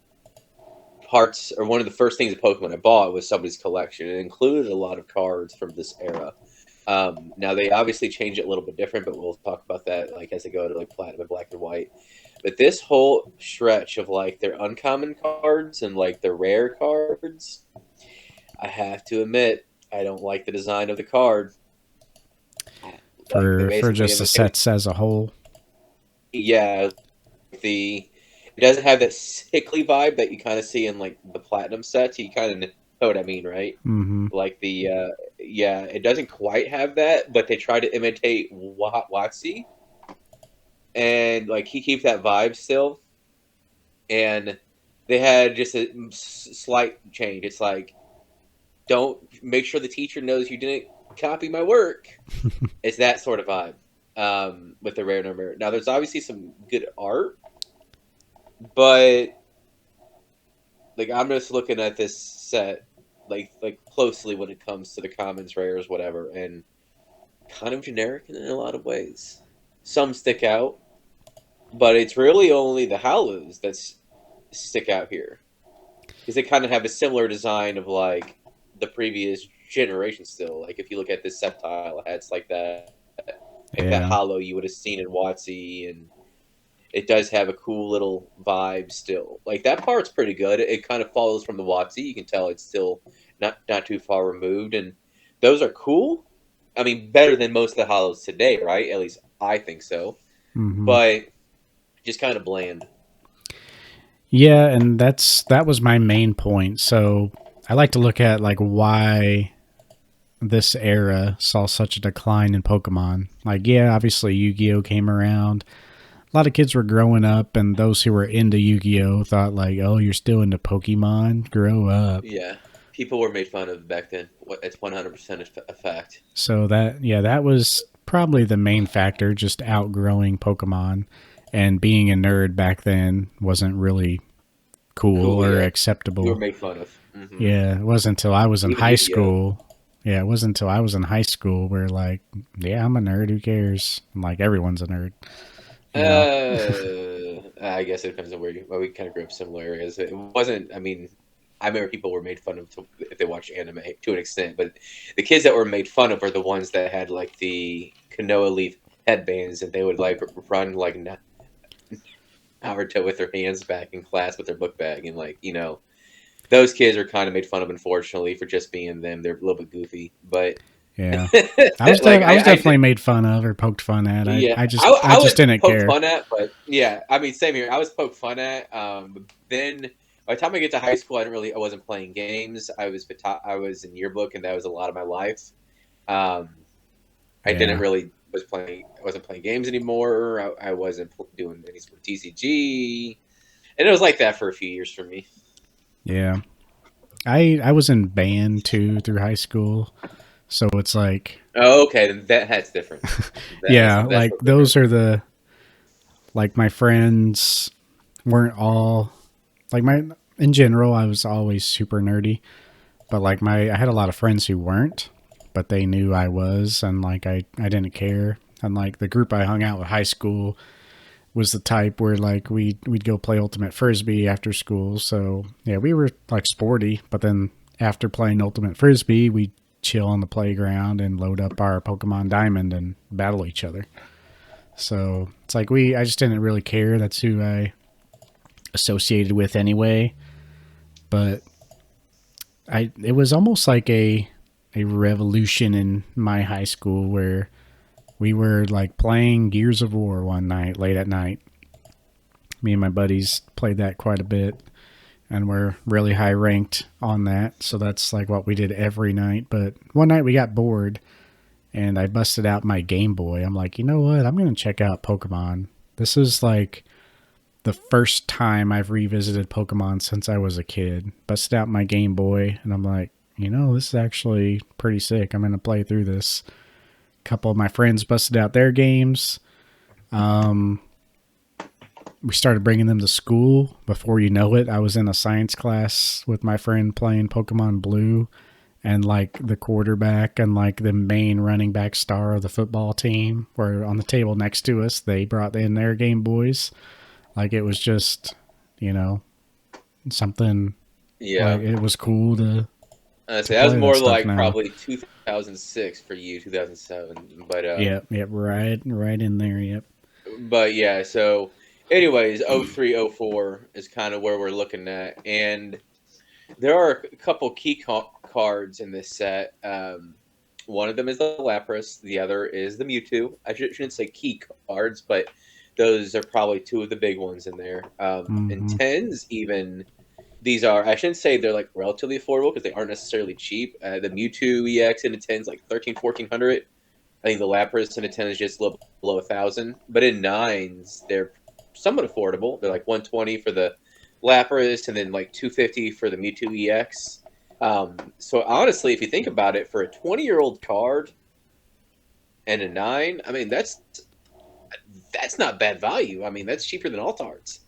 parts, or one of the first things of Pokemon I bought was somebody's collection. It included a lot of cards from this era. Now they obviously changed it a little bit different, but we'll talk about that like as they go to like Platinum and Black and White. But this whole stretch of like their uncommon cards and like their rare cards, I have to admit, I don't like the design of the card. Like they For basically just the imitate, sets as a whole. yeah, the it doesn't have that sickly vibe that you kind of see in like the platinum sets. You kind of know what I mean, right? Mm-hmm. Like yeah, it doesn't quite have that, but they try to imitate Watsy, and like he keeps that vibe still. And they had just a slight change. It's like, don't make sure the teacher knows you didn't copy my work. It's that sort of vibe with the rare number. Now, there's obviously some good art, but like I'm just looking at this set like closely when it comes to the commons, rares, whatever, and kind of generic in a lot of ways. Some stick out, but it's really only the hollows that stick out here because they kind of have a similar design of like the previous generation. Still, like if you look at this Sceptile, it's like that Yeah. hollow you would have seen in Watsy, and it does have a cool little vibe still. Like that part's pretty good. It kind of follows from the Watsy. You can tell it's still not too far removed, and those are cool. I mean, better than most of the hollows today, right? At least I think so. Mm-hmm. But just kind of bland. Yeah, and that was my main point. So I like to look at like why this era saw such a decline in Pokemon. Like, yeah, obviously Yu-Gi-Oh came around. A lot of kids were growing up, and those who were into Yu-Gi-Oh thought like, "Oh, you're still into Pokemon? Grow up." Yeah, people were made fun of back then. It's 100% a fact. So that was probably the main factor, just outgrowing Pokemon, and being a nerd back then wasn't really cool Cool, or yeah. You were acceptable. made fun of. Hmm. Yeah, it wasn't until I was in Even high Yu-Gi-Oh. school. Yeah, it wasn't until I was in high school where like, yeah, I'm a nerd. Who cares? I'm like everyone's a nerd. You know. I guess it depends on well, we kind of grew up similar areas. It wasn't. I mean, I remember people were made fun of if they watched anime to an extent, but the kids that were made fun of were the ones that had like the Kanoa leaf headbands, and they would like run like Naruto with their hands back in class with their book bag, and like those kids are kind of made fun of, unfortunately, for just being them. They're a little bit goofy, but Yeah, like I was I definitely made fun of or poked fun at. yeah, I I just was didn't poked care. fun at, but yeah, I mean, same here. I was poked fun at. Then By the time I get to high school, I wasn't playing games. I was in yearbook, and that was a lot of my life. Um, I didn't Yeah. really I wasn't playing games anymore. I wasn't doing any sort of TCG, and it was like that for a few years for me. Yeah. I was in band too through high school. So it's like, Oh, okay, then that's different. yeah, That's like what's different. those are the, like my friends weren't all, like my, in general, I was always super nerdy. But like I had a lot of friends who weren't, but they knew I was. And like I didn't care. And like the group I hung out with high school was the type where like we'd go play ultimate frisbee after school. So yeah, we were like sporty, but then after playing ultimate frisbee, we chill on the playground and load up our Pokemon Diamond and battle each other. So it's like I just didn't really care. That's who I associated with anyway. But it was almost like a revolution in my high school where we were like playing Gears of War one night late at night. Me and my buddies played that quite a bit, and we're really high ranked on that. So that's like what we did every night. But one night we got bored, and I busted out my Game Boy. I'm like, you know what? I'm gonna check out Pokemon. This is like the first time I've revisited Pokemon since I was a kid. Busted out my Game Boy, and I'm like, you know, this is actually pretty sick. I'm gonna play through this. A couple of my friends busted out their games. Um, we started bringing them to school. Before you know it, I was in a science class with my friend playing Pokemon Blue, and like the quarterback and like the main running back star of the football team were on the table next to us. They brought in their Game Boys. Like it was just, you know, something Yeah, like it was cool I to say that was play that more stuff like now. probably 2006 for you, 2007. Yep, yep, right in there. Yep. But yeah. So, anyways, 03, 04 is kind of where we're looking at, and there are a couple cards in this set. One of them is the Lapras, the other is the Mewtwo. Shouldn't say key cards, but those are probably two of the big ones in there. And Mm-hmm. tens, even these are, I shouldn't say they're like relatively affordable because they aren't necessarily cheap. The Mewtwo EX in a 10 is like 13, 1400. I think the Lapras in a 10 is just a little below 1,000. But in nines, they're somewhat affordable. They're like 120 for the Lapras and then like 250 for the Mewtwo EX. So honestly, if you think about it, for a 20-year-old card and a nine, I mean that's not bad value. I mean that's cheaper than Altards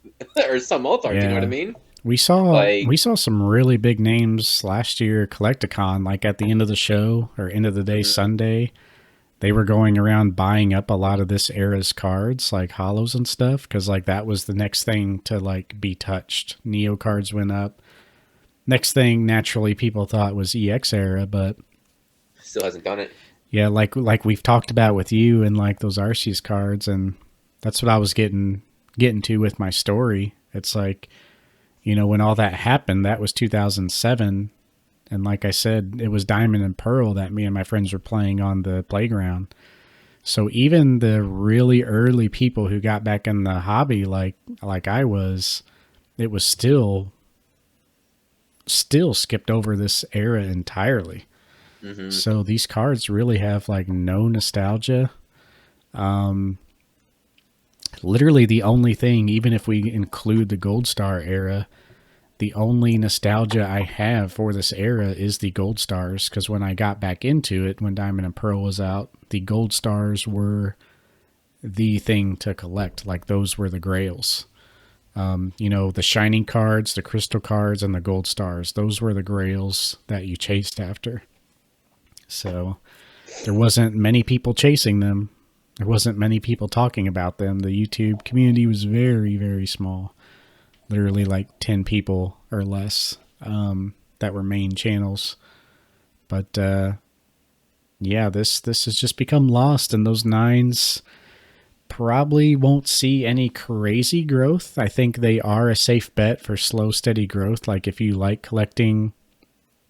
or some Altards. You know what I Yeah. mean? We Like, saw some really big names last year Collecticon, like at the end of the show or end of the day mhm. Sunday. They were going around buying up a lot of this era's cards, like holos and stuff, because like that was the next thing to like be touched. Neo cards went up. Next thing, naturally, people thought was EX era, but Still hasn't done it. yeah, like we've talked about with you and like those Arceus cards, and that's what I was getting to with my story. It's like, you know, when all that happened, that was 2007, and like I said, it was Diamond and Pearl that me and my friends were playing on the playground. So even the really early people who got back in the hobby, like I was, it was still skipped over this era entirely. Hmm. So these cards really have like no nostalgia. Um, Literally the only thing, even if we include the Gold Star era, the only nostalgia I have for this era is the Gold Stars. Because when I got back into it, when Diamond and Pearl was out, the Gold Stars were the thing to collect. Like those were the grails. You know, the shining cards, the crystal cards, and the gold stars. Those were the grails that you chased after. So there wasn't many people chasing them. There wasn't many people talking about them. The YouTube community was very, very small. Literally like 10 people or less that were main channels. But yeah, this has just become lost, and those nines probably won't see any crazy growth. I think they are a safe bet for slow, steady growth. Like if you like collecting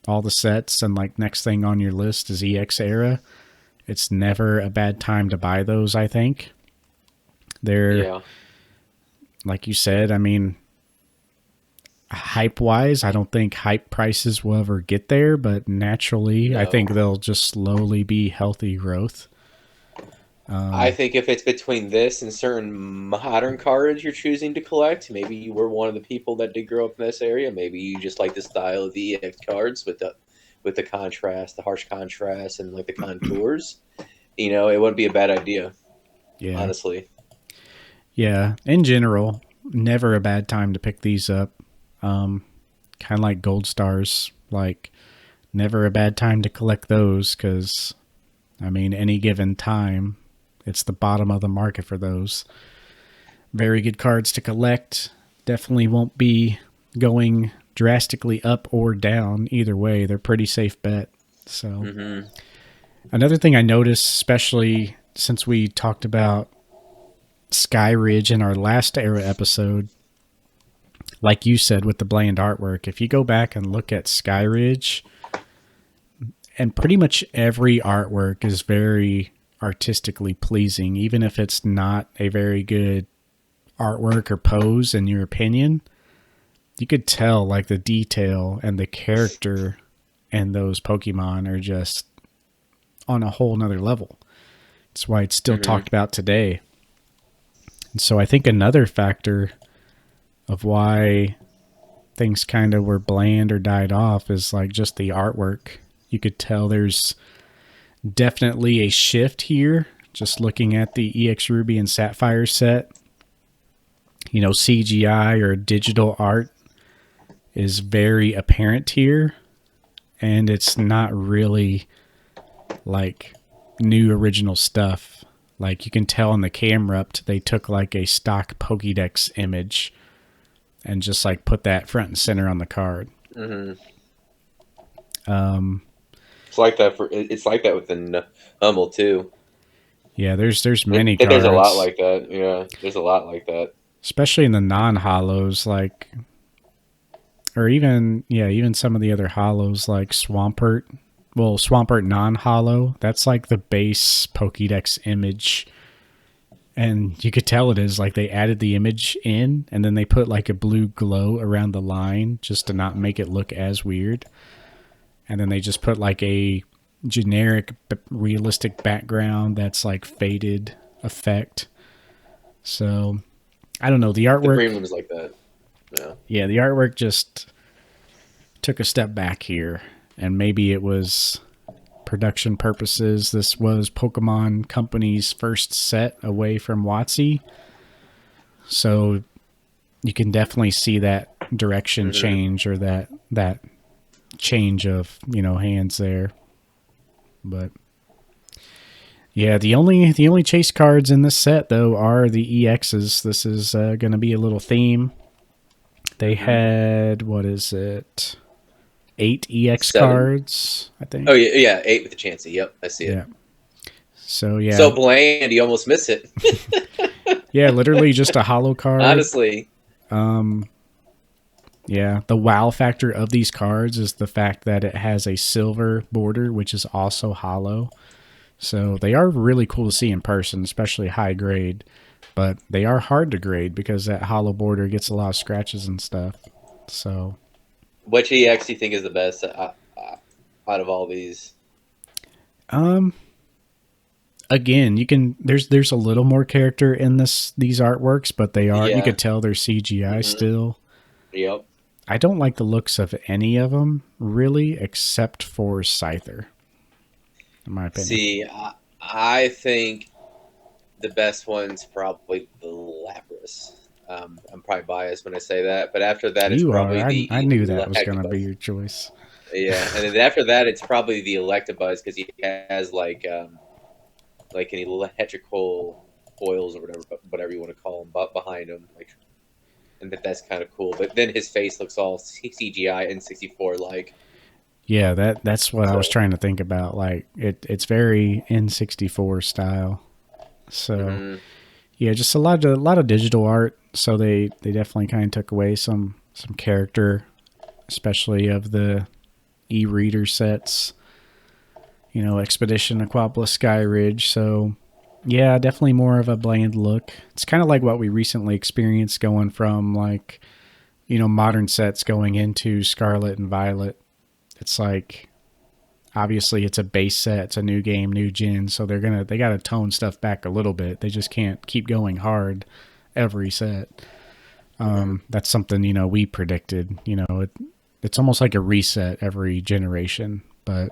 all the sets and like next thing on your list is EX era, it's never a bad time to buy those, I think. They're, Yeah. like you said, I mean, hype wise, I don't think hype prices will ever get there, but naturally, I think No. they'll just slowly be healthy growth. I think if it's between this and certain modern cards you're choosing to collect, maybe you were one of the people that did grow up in this area. Maybe you just like the style of the EX cards with the contrast, the harsh contrast, and like the contours. You know, it wouldn't be a bad idea, Yeah. honestly. Yeah. In general, never a bad time to pick these up. Kind of like gold stars. Like, never a bad time to collect those because, I mean, any given time, it's the bottom of the market for those. Very good cards to collect. Definitely won't be going drastically up or down either way. They're pretty safe bet. So, Mm-hmm. another thing I noticed, especially since we talked about Sky Ridge in our last era episode, like you said with the bland artwork, if you go back and look at Sky Ridge, and pretty much every artwork is very artistically pleasing, even if it's not a very good artwork or pose in your opinion. You could tell like the detail and the character and those Pokemon are just on a whole nother level. That's why it's still Mm-hmm. talked about today. And so I think another factor of why things kind of were bland or died off is like just the artwork. You could tell there's definitely a shift here. Just looking at the EX Ruby and Sapphire set, you know, CGI or digital art is very apparent here, and it's not really like new original stuff. Like you can tell in the camera up, they took like a stock Pokédex image and just like put that front and center on the card. Mm-hmm. Um, It's like that for it's like that with the Hummel too. yeah, there's many There's a lot cards, like that. Yeah, there's a lot like that. especially in the non-hollows, like, or even yeah, even some of the other hollows like Swampert. Well, Swampert non-hollow, that's like the base Pokédex image, and you could tell it is like they added the image in, and then they put like a blue glow around the line just to not make it look as weird, and then they just put like a generic realistic background that's like faded effect. So I don't know, the The artwork. premium is like that. Yeah. Yeah, the artwork just took a step back here, and maybe it was production purposes. This was Pokemon Company's first set away from WotC, so you can definitely see that direction Mm-hmm. change or that change of, you know, hands there. But yeah, the only chase cards in this set though are the EXs. This is going to be a little theme. They Mm-hmm. had, what is it, 8 EX 7. cards, I Oh think. yeah, yeah, 8 with the Chansey. Yep, I see it. Yeah. So yeah, So bland, you almost miss it. yeah, literally just a hollow card. Honestly. Um, yeah, the wow factor of these cards is the fact that it has a silver border, which is also hollow. So they are really cool to see in person, especially high grade. But they are hard to grade because that hollow border gets a lot of scratches and stuff. So, Which EX do you think is the best out of all these? um, again, you can there's a little more character in these artworks, but they are, you Yeah. could tell they're CGI Mm-hmm. still. Yep. I don't like the looks of any of them really, except for Scyther, in my opinion. See, I think the best one's probably the Lapras. I'm probably biased when I say that, but after that, it's You are. probably I the knew that was gonna be Electabuzz. your choice. Yeah, and then after that, it's probably the Electabuzz because he has like an electrical coils or whatever you want to call them, behind him, like, and that's kind of cool. But then his face looks all CGI and 64 like. Yeah, that's what I was So, trying to think about. Like it's very N64 style. So mm-hmm. yeah, just a lot of digital art. So they definitely kind of took away some character, especially of the e-reader sets. You know, Expedition, Aquapolis, Sky Ridge. So yeah, definitely more of a bland look. It's kind of like what we recently experienced going from like, modern sets going into Scarlet and Violet. It's like obviously it's a base set, it's a new game, new gen, so they got to tone stuff back a little bit. They just can't keep going hard every set. That's something we predicted. It's almost like a reset every generation, but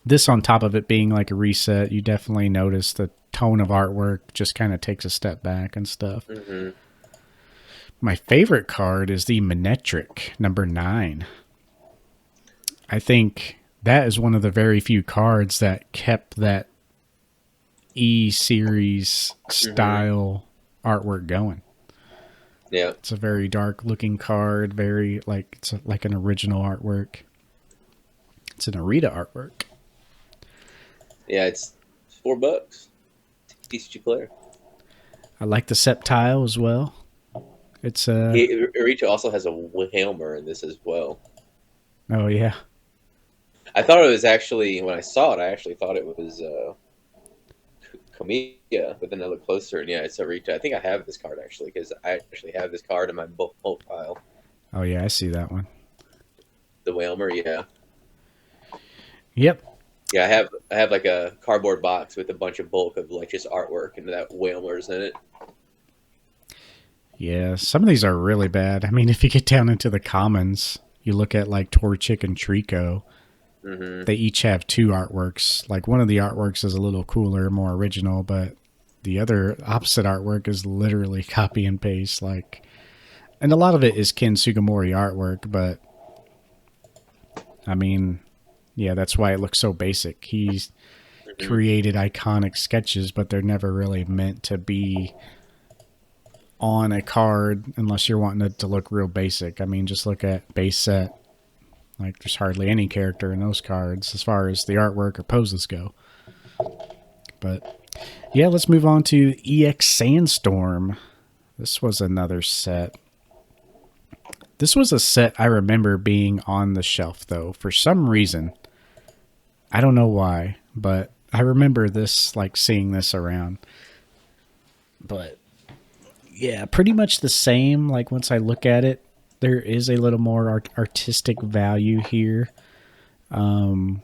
this on top of it being like a reset, you definitely notice the tone of artwork just kind of takes a step back and stuff. My favorite card is the Manectric number 9. I think that is one of the very few cards that kept that E series style artwork going. Yeah, it's a very dark looking card, very like like an original artwork. It's an Arita artwork. Yeah, it's $4. TCG player. I like the Sceptile as well. It's Arita also has a Whalmer in this as well. Oh yeah. I thought it was actually, when I saw it, I actually thought it was Kamiya, but then I looked closer, and yeah, it's Arita. I think I have this card actually, because I actually have this card in my bulk pile. Oh yeah, I see that one. The Whalmer, yeah. Yep. Yeah, I have like a cardboard box with a bunch of bulk of like just artwork, and that Whalmer's in it. Yeah, some of these are really bad. I mean, if you get down into the commons, you look at like Torchic and Trico. They each have 2 artworks. Like one of the artworks is a little cooler, more original, but the other opposite artwork is literally copy and paste. Like, and a lot of it is Ken Sugimori artwork, but I mean, yeah, that's why it looks so basic. He's created iconic sketches, but they're never really meant to be on a card unless you're wanting it to look real basic. I mean, just look at base set. Like, there's hardly any character in those cards as far as the artwork or poses go. But, yeah, let's move on to EX Sandstorm. This was another set. This was a set I remember being on the shelf, though. For some reason, I don't know why, but I remember this, like, seeing this around. But, yeah, pretty much the same, like, once I look at it. There is a little more artistic value here. The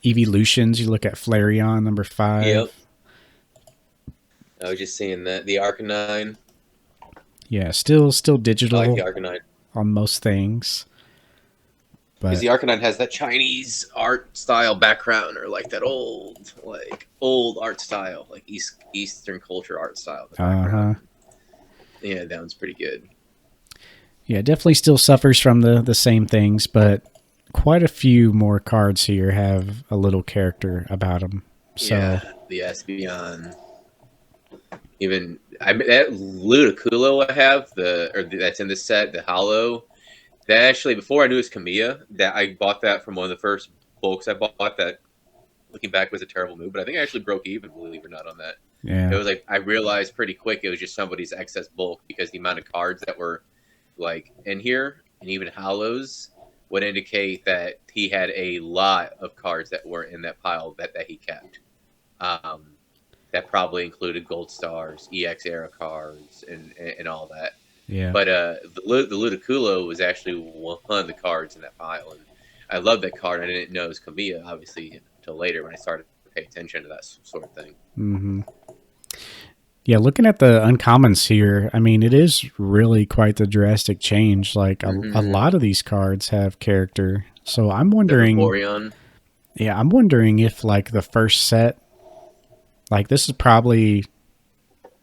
evolutions, you look at Flareon, number 5. Yep. I was just seeing that. The Arcanine. Yeah, still digital. I like the Arcanine. On most things. Because the Arcanine has that Chinese art style background, or like that old art style, like Eastern culture art style. Yeah, that one's pretty good. Yeah, definitely still suffers from the same things, but quite a few more cards here have a little character about them. So yeah, the Espeon. Even that Ludicolo I have that's in the set, the Hollow. That actually, before I knew it was Kamiya, that I bought that from one of the first bulks I bought. That, looking back, was a terrible move, but I think I actually broke even, believe it or not, on that. Yeah, it was like I realized pretty quick it was just somebody's excess bulk, because the amount of cards that were like in here, and even hollows, would indicate that he had a lot of cards that were in that pile that he kept. That probably included Gold Stars, EX era cards, and all that. Yeah. But the Ludicolo was actually one of the cards in that pile, and I love that card. I didn't know it was Kamiya, obviously, until later when I started to pay attention to that sort of thing. Mm-hmm. Yeah, looking at the uncommons here, I mean, it is really quite the drastic change. Like, a lot of these cards have character. So I'm wondering... Yeah, I'm wondering if, like, the first set... Like, this is probably...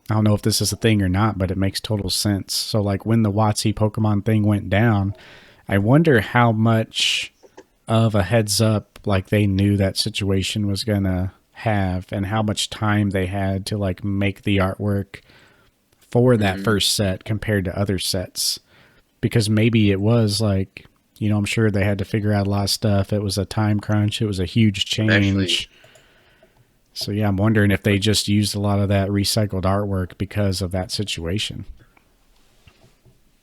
I don't know if this is a thing or not, but it makes total sense. So, like, when the WotC Pokemon thing went down, I wonder how much of a heads up, like, they knew that situation was going to have, and how much time they had to, like, make the artwork for that first set compared to other sets. Because maybe it was, like, I'm sure they had to figure out a lot of stuff. It was a time crunch. It was a huge change. Actually, so, yeah, I'm wondering if they just used a lot of that recycled artwork because of that situation.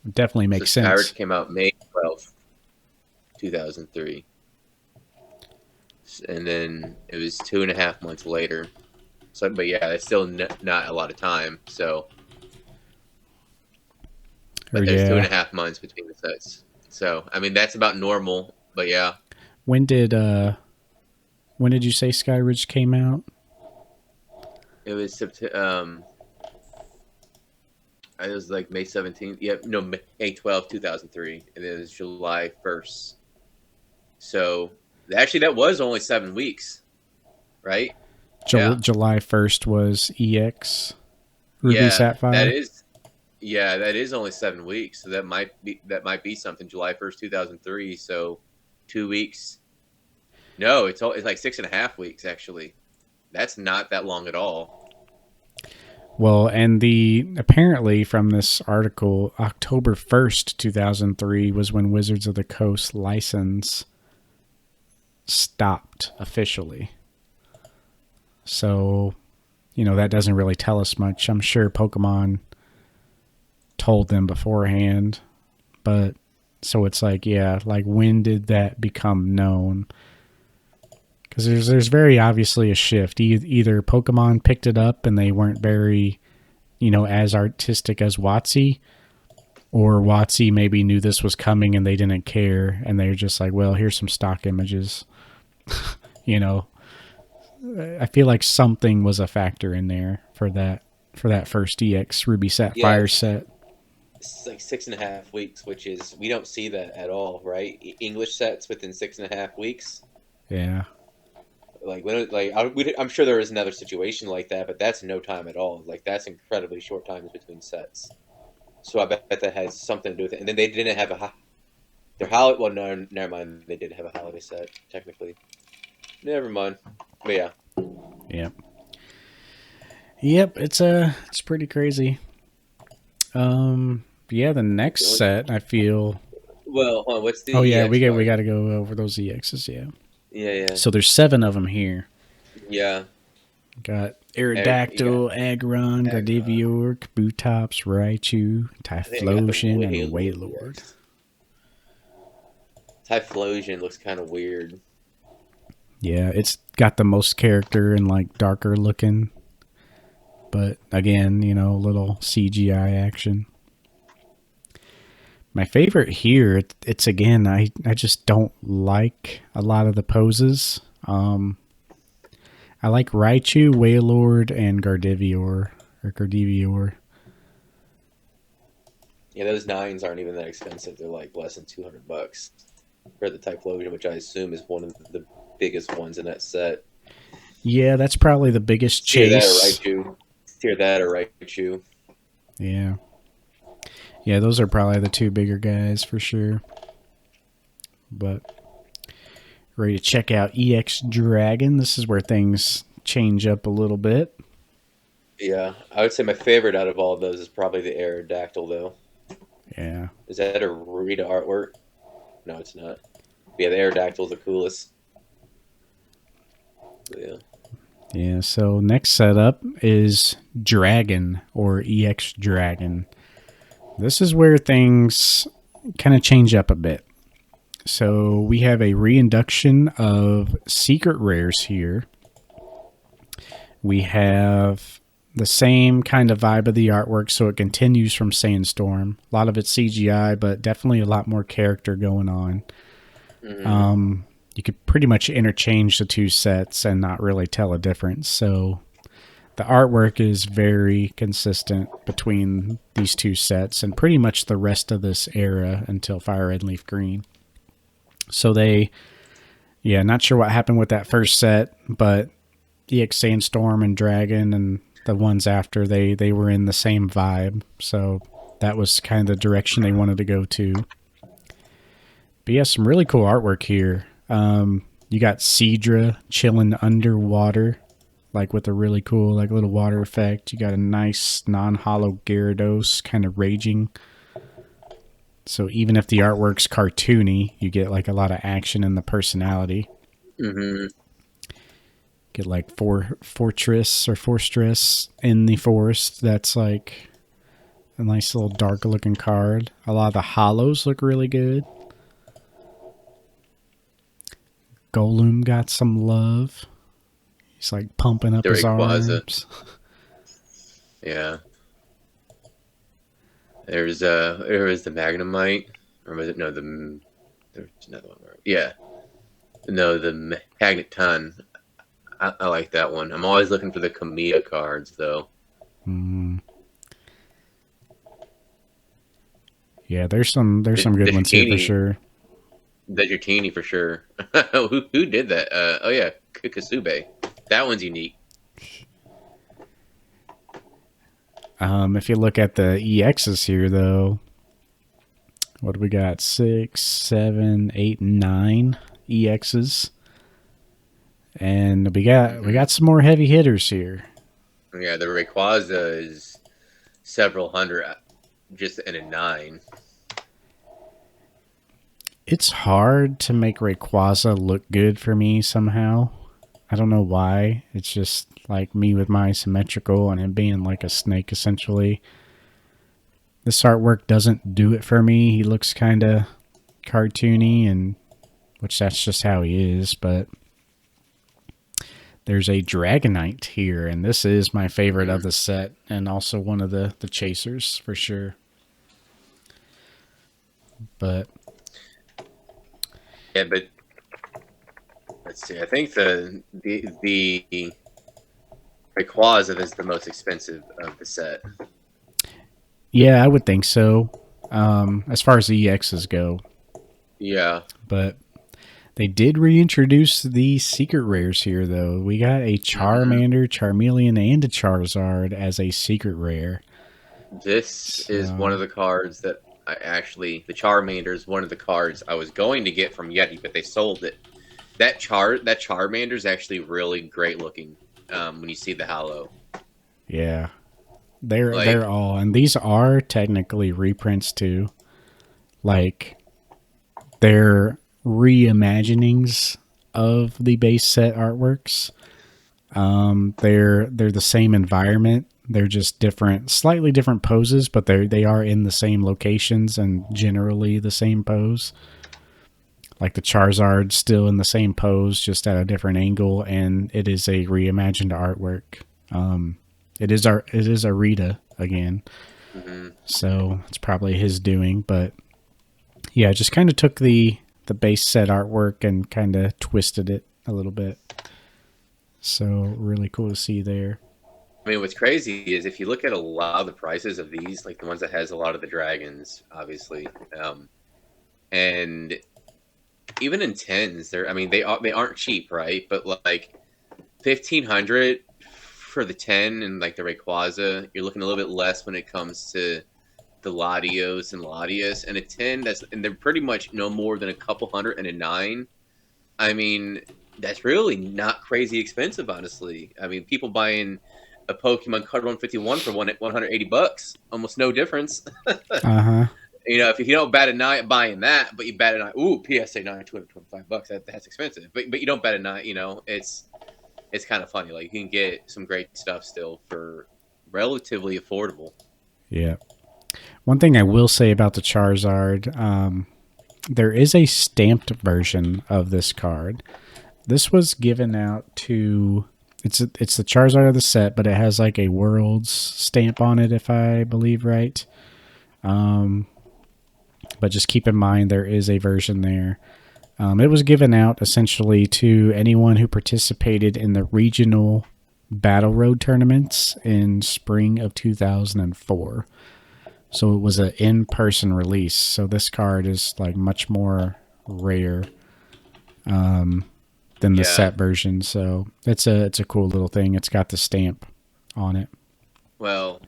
It definitely makes sense. Pirates came out May 12th, 2003. And then it was 2.5 months later. So, but yeah, it's still not a lot of time. So, Or but there's two and yeah. a half months between the sets. So I mean that's about normal. But yeah, When did uh when did you say Skyridge came out? it was it was like May 17th. Yeah, no, May 12th, 2003, and then it was July 1st. So actually, that was only 7 weeks, right? Yeah, July 1st was EX Ruby yeah, that Sapphire. is. Yeah, that is only 7 weeks. So that might be something. July 1st, 2003. So 2 weeks. No, it's like 6.5 weeks actually. That's not that long at all. Well, and the apparently from this article, October 1st, 2003 was when Wizards of the Coast license stopped officially. So, that doesn't really tell us much. I'm sure Pokemon told them beforehand, but so it's like, yeah, like when did that become known? Because there's very obviously a shift. Either Pokemon picked it up and they weren't very, as artistic as WotC, or WotC maybe knew this was coming and they didn't care, and they're just like, well, here's some stock images. you know, I feel like something was a factor in there for that first EX Ruby Yeah, Sapphire set. it's like 6.5 weeks, which is we don't see that at all, right? English sets within 6.5 weeks. Yeah. Like when I'm sure there is another situation like that, but that's no time at all. Like that's incredibly short times between sets. So I bet that has something to do with it. And then they didn't have their holiday. Well, no, never mind. They did have a holiday set technically. Never mind. But yeah. Yep. Yep. It's pretty crazy. Yeah. The next set, I feel. Well, hold on, what's the Oh yeah, EX we card? got to go over those EXs. Yeah. Yeah, yeah, So there's 7 of them here. yeah. Got You got Aerodactyl, Aggron, Aggron. Gardevoir, Kabutops, Raichu, I think I got the Typhlosion, and Wailord Wailord. EX. Typhlosion looks kind of weird. Yeah, it's got the most character and like darker looking. But again, little CGI action. My favorite here, it's again, I just don't like a lot of the poses. I like Raichu, Wailord, and Gardevoir. Yeah, those nines aren't even that expensive. They're like less than $200 for the Typhlosion, which I assume is one of the biggest ones in that set. Yeah, that's probably the biggest It's either that or chase. Raichu. It's either that or Raichu. Yeah. Yeah, those are probably the 2 bigger guys for sure. But ready to check out EX Dragon. This is where things change up a little bit. Yeah, I would say my favorite out of all of those is probably the Aerodactyl, though. Yeah. Is that a Rita artwork? No, it's not. Yeah, the Aerodactyl is the coolest. Yeah. Yeah, so next setup is Dragon or EX Dragon. This is where things kind of change up a bit. So we have a reinduction of secret rares here. We have the same kind of vibe of the artwork, so it continues from Sandstorm. A lot of it's CGI, but definitely a lot more character going on. Mm-hmm. You could pretty much interchange the 2 sets and not really tell a difference. So the artwork is very consistent between these 2 sets and pretty much the rest of this era until Fire Red and Leaf Green. So not sure what happened with that first set, but EX Sandstorm and Dragon and the ones after, they were in the same vibe. So that was kind of the direction they wanted to go to. But yeah, some really cool artwork here. You got Seadra chilling underwater, like with a really cool like little water effect. You got a nice non-hollow Gyarados kind of raging. So even if the artwork's cartoony, you get like a lot of action in the personality. Mm-hmm. Get like Fortress in the forest. That's like a nice little dark looking card. A lot of the hollows look really good. Golem got some love. He's like pumping up his Rayquaza. arms. Yeah. There was the Magnemite, or was it no the there's another one. Yeah, no the Magneton. I like that one. I'm always looking for the Kamiya cards though. Mm, yeah, there's some good The ones here for Dratini, sure. the Dratini for sure. Who did that? Oh yeah, Kasube. That one's unique. If you look at the EXs here, though, what do we got? 6, 7, 8, 9 EXs, and we got some more heavy hitters here. Yeah, the Rayquaza is several hundred, just in a nine. It's hard to make Rayquaza look good for me somehow. I don't know why. It's just like me with my symmetrical and him being like a snake essentially. This artwork doesn't do it for me. He looks kind of cartoony, and which that's just how he is. But there's a Dragonite here, and this is my favorite of Mm. the set, and also one of the chasers for sure. But Yeah, but let's see. I think the Rayquaza is the most expensive of the set. yeah, I would think so. As far as the EXs go, Yeah. but they did reintroduce the secret rares here, though. We got a Hmm. Charmander, Charmeleon, and a Charizard as a secret rare. This is one So of the cards that the Charmander is one of the cards I was going to get from Yeti, but they sold it. That Charmander is actually really great looking when you see the halo. yeah, they're Like, all, and these are technically reprints too. Like they're reimaginings of the base set artworks. They're the same environment. They're just different, slightly different poses, but they are in the same locations and generally the same pose. Like the Charizard still in the same pose, just at a different angle, and it is a reimagined artwork. It is Arita again, mhm. so it's probably his doing. But yeah, just kind of took the base set artwork and kind of twisted it a little bit. So really cool to see there. I mean, what's crazy is if you look at a lot of the prices of these, like the ones that has a lot of the dragons, obviously, and even in tens, I mean, they aren't cheap, right? But like 1,500 for the 10 and like the Rayquaza, you're looking a little bit less when it comes to the Latios and Latias, and a 10 and they're pretty much no more than a couple hundred, and a 9. I mean, that's really not crazy expensive, honestly. I mean, people buying a Pokemon Card 151 for 180 bucks, almost no difference. Uh huh. If you don't bat an eye at buying that, but you bat an eye, ooh, PSA 9, $225. That's expensive. But you don't bet an eye, it's kind of funny. Like you can get some great stuff still for relatively affordable. Yeah. One thing I will say about the Charizard, there is a stamped version of this card. This was given out to it's the Charizard of the set, but it has like a Worlds stamp on it, if I believe right. Um, but just keep in mind there is a version there. It was given out essentially to anyone who participated in the regional Battle Road tournaments in spring of 2004. So it was an in-person release. So this card is like much more rare than the Yeah. set version. So it's a cool little thing. It's got the stamp on it. Well,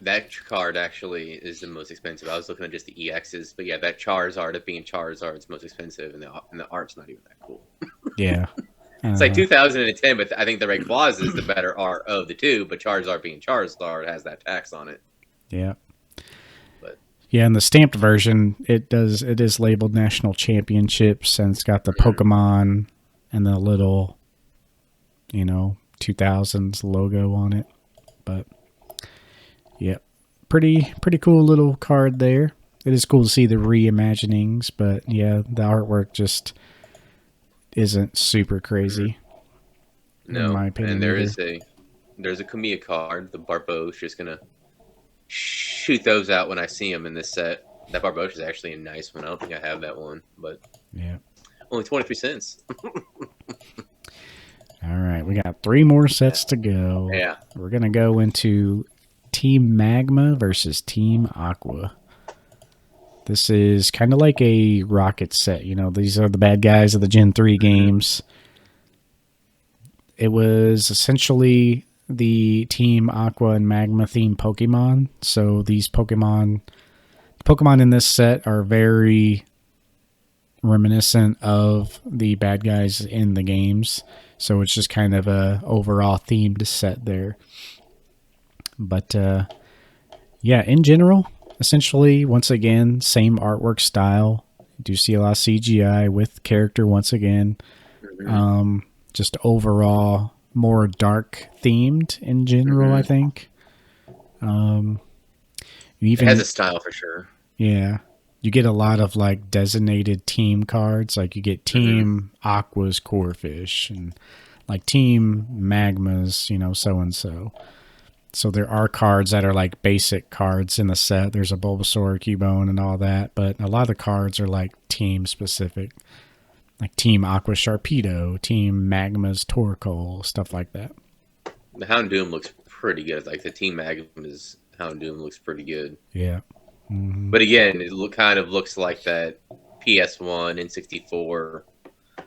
that card actually is the most expensive. I was looking at just the EXs, but yeah, that Charizard, it being Charizard, is most expensive, and the art's not even that cool. Yeah. It's like Uh, 2010, but I think the Rayquaza is the better art of the two. But Charizard being Charizard has that tax on it. yeah. But Yeah, in the stamped version, it is labeled National Championships, and it's got the mm, Pokemon and the little 2000s logo on it. But yeah, pretty cool little card there. It is cool to see the reimaginings, but yeah, the artwork just isn't super crazy in no, my and opinion either. there's a Kamiya card, the Barbo's just gonna shoot those out when I see them in this set. That Barbosa is actually a nice one. I don't think I have that one, but Yeah. only 23 cents. All right, we got 3 more sets to go. Yeah. We're going to go into Team Magma versus Team Aqua. This is kind of like a Rocket set. You know, these are the bad guys of the Gen 3 games. It was essentially the Team Aqua and Magma themed Pokemon. So these Pokemon in this set are very reminiscent of the bad guys in the games. So it's just kind of a overall themed set there. But yeah, in general, essentially, once again, same artwork style. You do see a lot of CGI with character once again. Just overall more dark themed in general, I think. Even, it has a style for sure. Yeah. You get a lot of like designated team cards. Like you get Team Aqua's Corefish and like Team Magma's, you know, so and so. So there are cards that are like basic cards in the set. There's a Bulbasaur, Cubone, and all that. But a lot of the cards are like team specific. Like Team Aqua Sharpedo, Team Magma's Torkoal, stuff like that. The Houndoom looks pretty good. Like the Team Magma's Houndoom looks pretty good. Yeah. But again, it kind of looks like that PS1 N64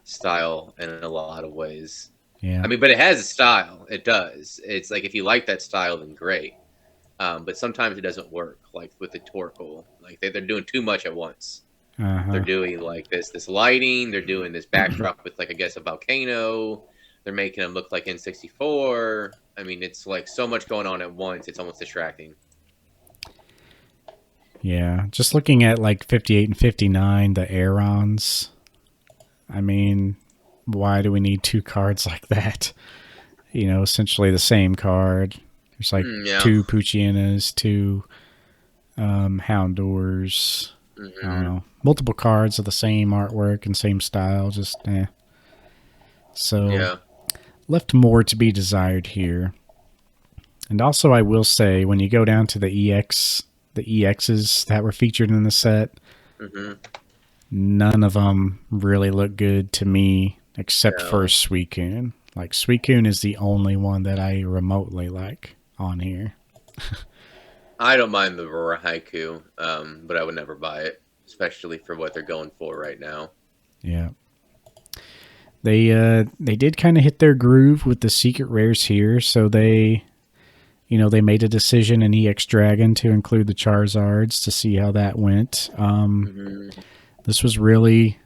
style in a lot of ways. Yeah. I mean, but it has a style. It does. It's like if you like that style, then great. But sometimes it doesn't work. Like with the Torkoal, like they're doing too much at once. They're doing like this lighting. They're doing this backdrop with like I guess a volcano. They're making them look like N64. I mean, it's like so much going on at once. It's almost distracting. Yeah, just looking at like 58 and 59, the Aerons. I mean, why do we need 2 cards like that? You know, essentially the same card. There's like 2 Poochyenas, 2 Houndours. I don't know. Multiple cards of the same artwork and same style. Just, So, left more to be desired here. And also, I will say, when you go down to the EXs that were featured in the set, none of them really look good to me except for Suicune. Like Suicune is the only one that I remotely like on here. I don't mind the Raikou, but I would never buy it, especially for what they're going for right now. Yeah. They did kind of hit their groove with the secret rares here, so they made a decision in EX Dragon to include the Charizards to see how that went. This was really,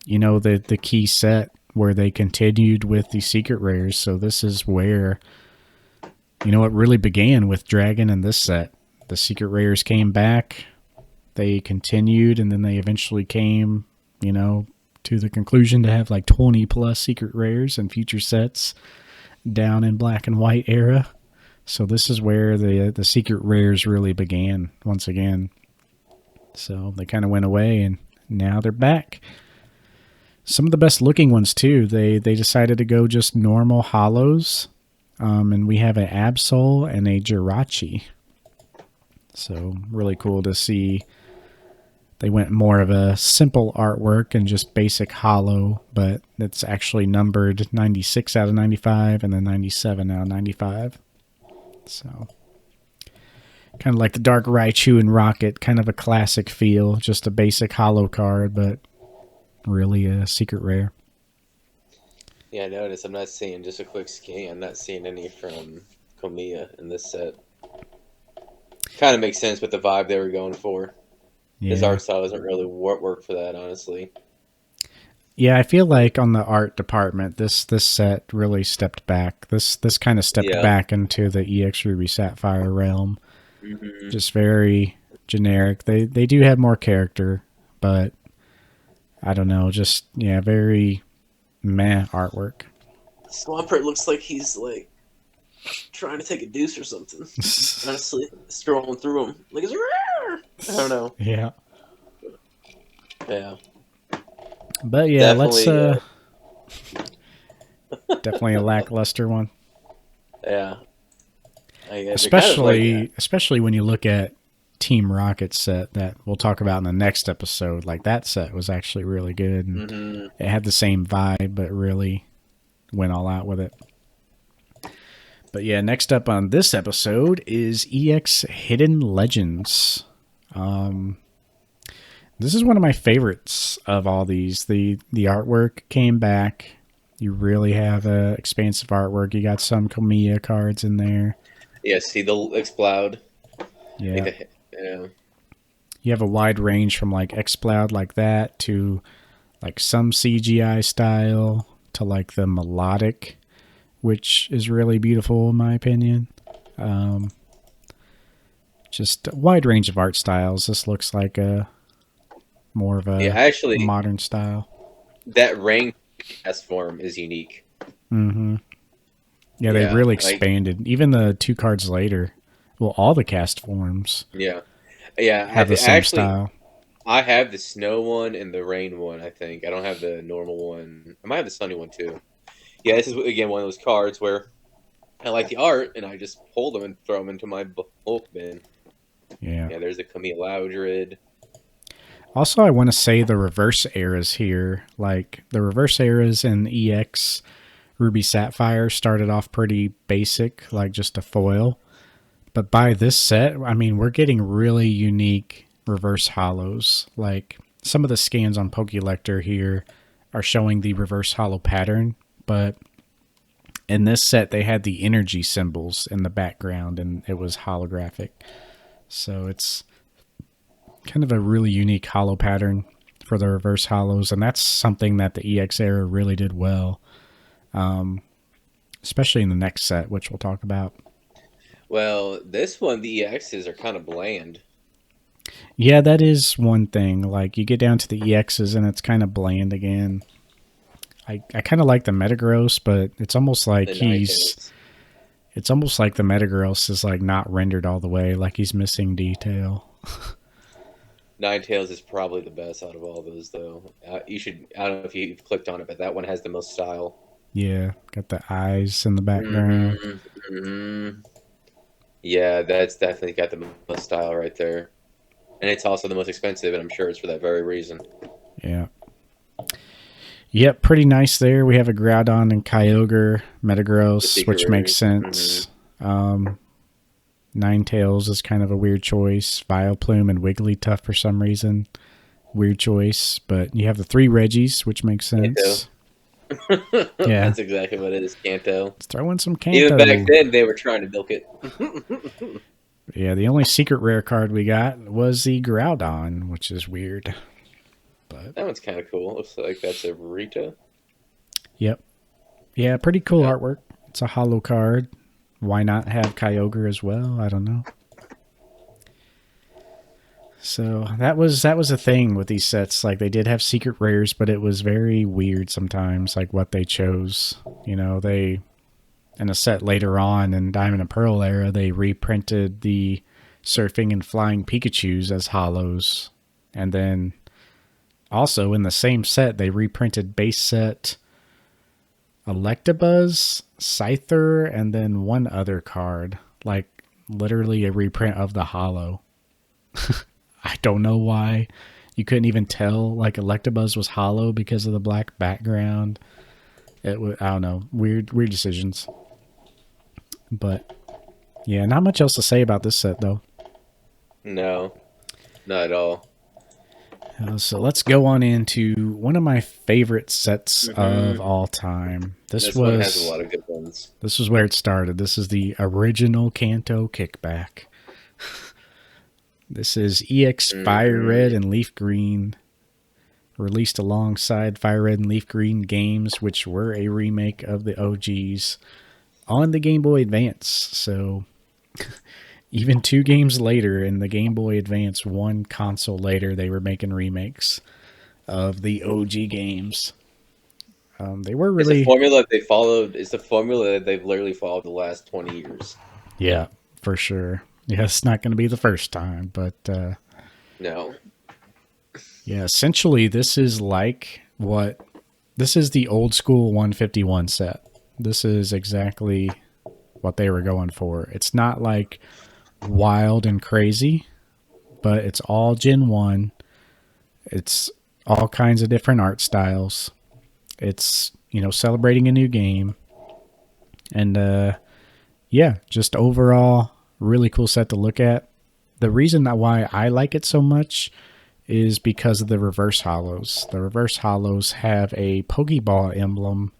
the key set where they continued with the secret rares. So this is where, it really began with Dragon in this set. The secret rares came back, they continued, and then they eventually came, to the conclusion to have like 20 plus secret rares and future sets down in Black and White era. So this is where the secret rares really began once again. So they kind of went away and now they're back. Some of the best looking ones too. They decided to go just normal hollows. And we have an Absol and a Jirachi. So really cool to see. They went more of a simple artwork and just basic hollow, but it's actually numbered 96 out of 95 and then 97 out of 95. So, kind of like the Dark Raichu and Rocket, kind of a classic feel, just a basic hollow card, but really a secret rare. Yeah, I noticed. I'm not seeing, just a quick scan, I'm not seeing any from Komiya in this set. Kind of makes sense with the vibe they were going for. His art style doesn't really work for that, honestly. Yeah, I feel like on the art department, this set really stepped back. This kind of stepped back into the EX Ruby Sapphire realm. Just very generic. They do have more character, but I don't know. Just very meh artwork. Swampert looks like he's like trying to take a deuce or something. Honestly, scrolling through him, like it's rare. I don't know. Yeah. Yeah. But yeah, let's definitely a lackluster one. Yeah. I guess they're kind of like Especially when you look at Team Rocket set that we'll talk about in the next episode. Like that set was actually really good, and mm-hmm. it had the same vibe, but really went all out with it. But yeah, next up on this episode is EX Hidden Legends. This is one of my favorites of all these. The artwork came back. You really have a expansive artwork. You got some Kamiya cards in there. Yeah, see the Explode. Yeah. Yeah. You have a wide range from like Explode like that to like some CGI style to like the melodic, which is really beautiful in my opinion. Just a wide range of art styles. This looks like a more of a modern style. That rain cast form is unique. Mm-hmm. Yeah, they really expanded. Even the 2 cards later, well, all the cast forms. Yeah, have the same style. I have the snow one and the rain one. I think I don't have the normal one. I might have the sunny one too. Yeah, this is again one of those cards where I like the art and I just pull them and throw them into my bulk bin. Yeah. Yeah, there's the Camille Loudred. Also, I want to say the reverse eras here. Like, the reverse eras in EX Ruby Sapphire started off pretty basic, like just a foil. But by this set, I mean, we're getting really unique reverse hollows. Like, some of the scans on Pokélector here are showing the reverse hollow pattern. But in this set, they had the energy symbols in the background, and it was holographic. So it's kind of a really unique hollow pattern for the reverse hollows, and that's something that the EX era really did well, especially in the next set, which we'll talk about. Well, this one, the EXs are kind of bland. Yeah, that is one thing. Like, you get down to the EXs and it's kind of bland again. I kind of like the Metagross, but it's almost like it's almost like the Metagross is like not rendered all the way, like he's missing detail. Ninetales is probably the best out of all those, though. You should. I don't know if you've clicked on it, but that one has the most style. Yeah, got the eyes in the background. Mm-hmm. Mm-hmm. Yeah, that's definitely got the most style right there, and it's also the most expensive, and I'm sure it's for that very reason. Yeah. Yep, pretty nice there. We have a Groudon and Kyogre, Metagross, which makes sense. Mm-hmm. Ninetales is kind of a weird choice. Vileplume and Wigglytuff for some reason. Weird choice. But you have the 3 Reggies, which makes sense. Yeah. That's exactly what it is, Kanto. Let's throw in some Kanto. Even back then, they were trying to milk it. Yeah, the only secret rare card we got was the Groudon, which is weird. But that one's kind of cool. Looks like that's a Rita. Yep. Yeah, pretty cool artwork. It's a holo card. Why not have Kyogre as well? I don't know. So that was a thing with these sets. Like, they did have secret rares, but it was very weird sometimes, like what they chose. You know, they in a set later on in Diamond and Pearl era, they reprinted the Surfing and Flying Pikachus as holos. And then also in the same set, they reprinted base set Electabuzz, Scyther, and then one other card. Like, literally a reprint of the holo. I don't know why. You couldn't even tell, like, Electabuzz was holo because of the black background. I don't know. Weird decisions. But, yeah, not much else to say about this set, though. No, not at all. So let's go on into one of my favorite sets of all time. This one has a lot of good ones. This was where it started. This is the original Kanto Kickback. This is EX Fire Red and Leaf Green, released alongside Fire Red and Leaf Green games, which were a remake of the OGs on the Game Boy Advance. So even 2 games later in the Game Boy Advance, 1 console later, they were making remakes of the OG games. They were really... It's a formula they followed. It's a formula that they've literally followed the last 20 years. Yeah, for sure. Yeah, it's not going to be the first time, but... no. Yeah, essentially, this is like what... This is the old school 151 set. This is exactly what they were going for. It's not like wild and crazy, but it's all Gen 1. It's all kinds of different art styles. It's, celebrating a new game. And yeah, just overall, really cool set to look at. The reason that why I like it so much is because of the reverse hollows. The reverse hollows have a Pokeball emblem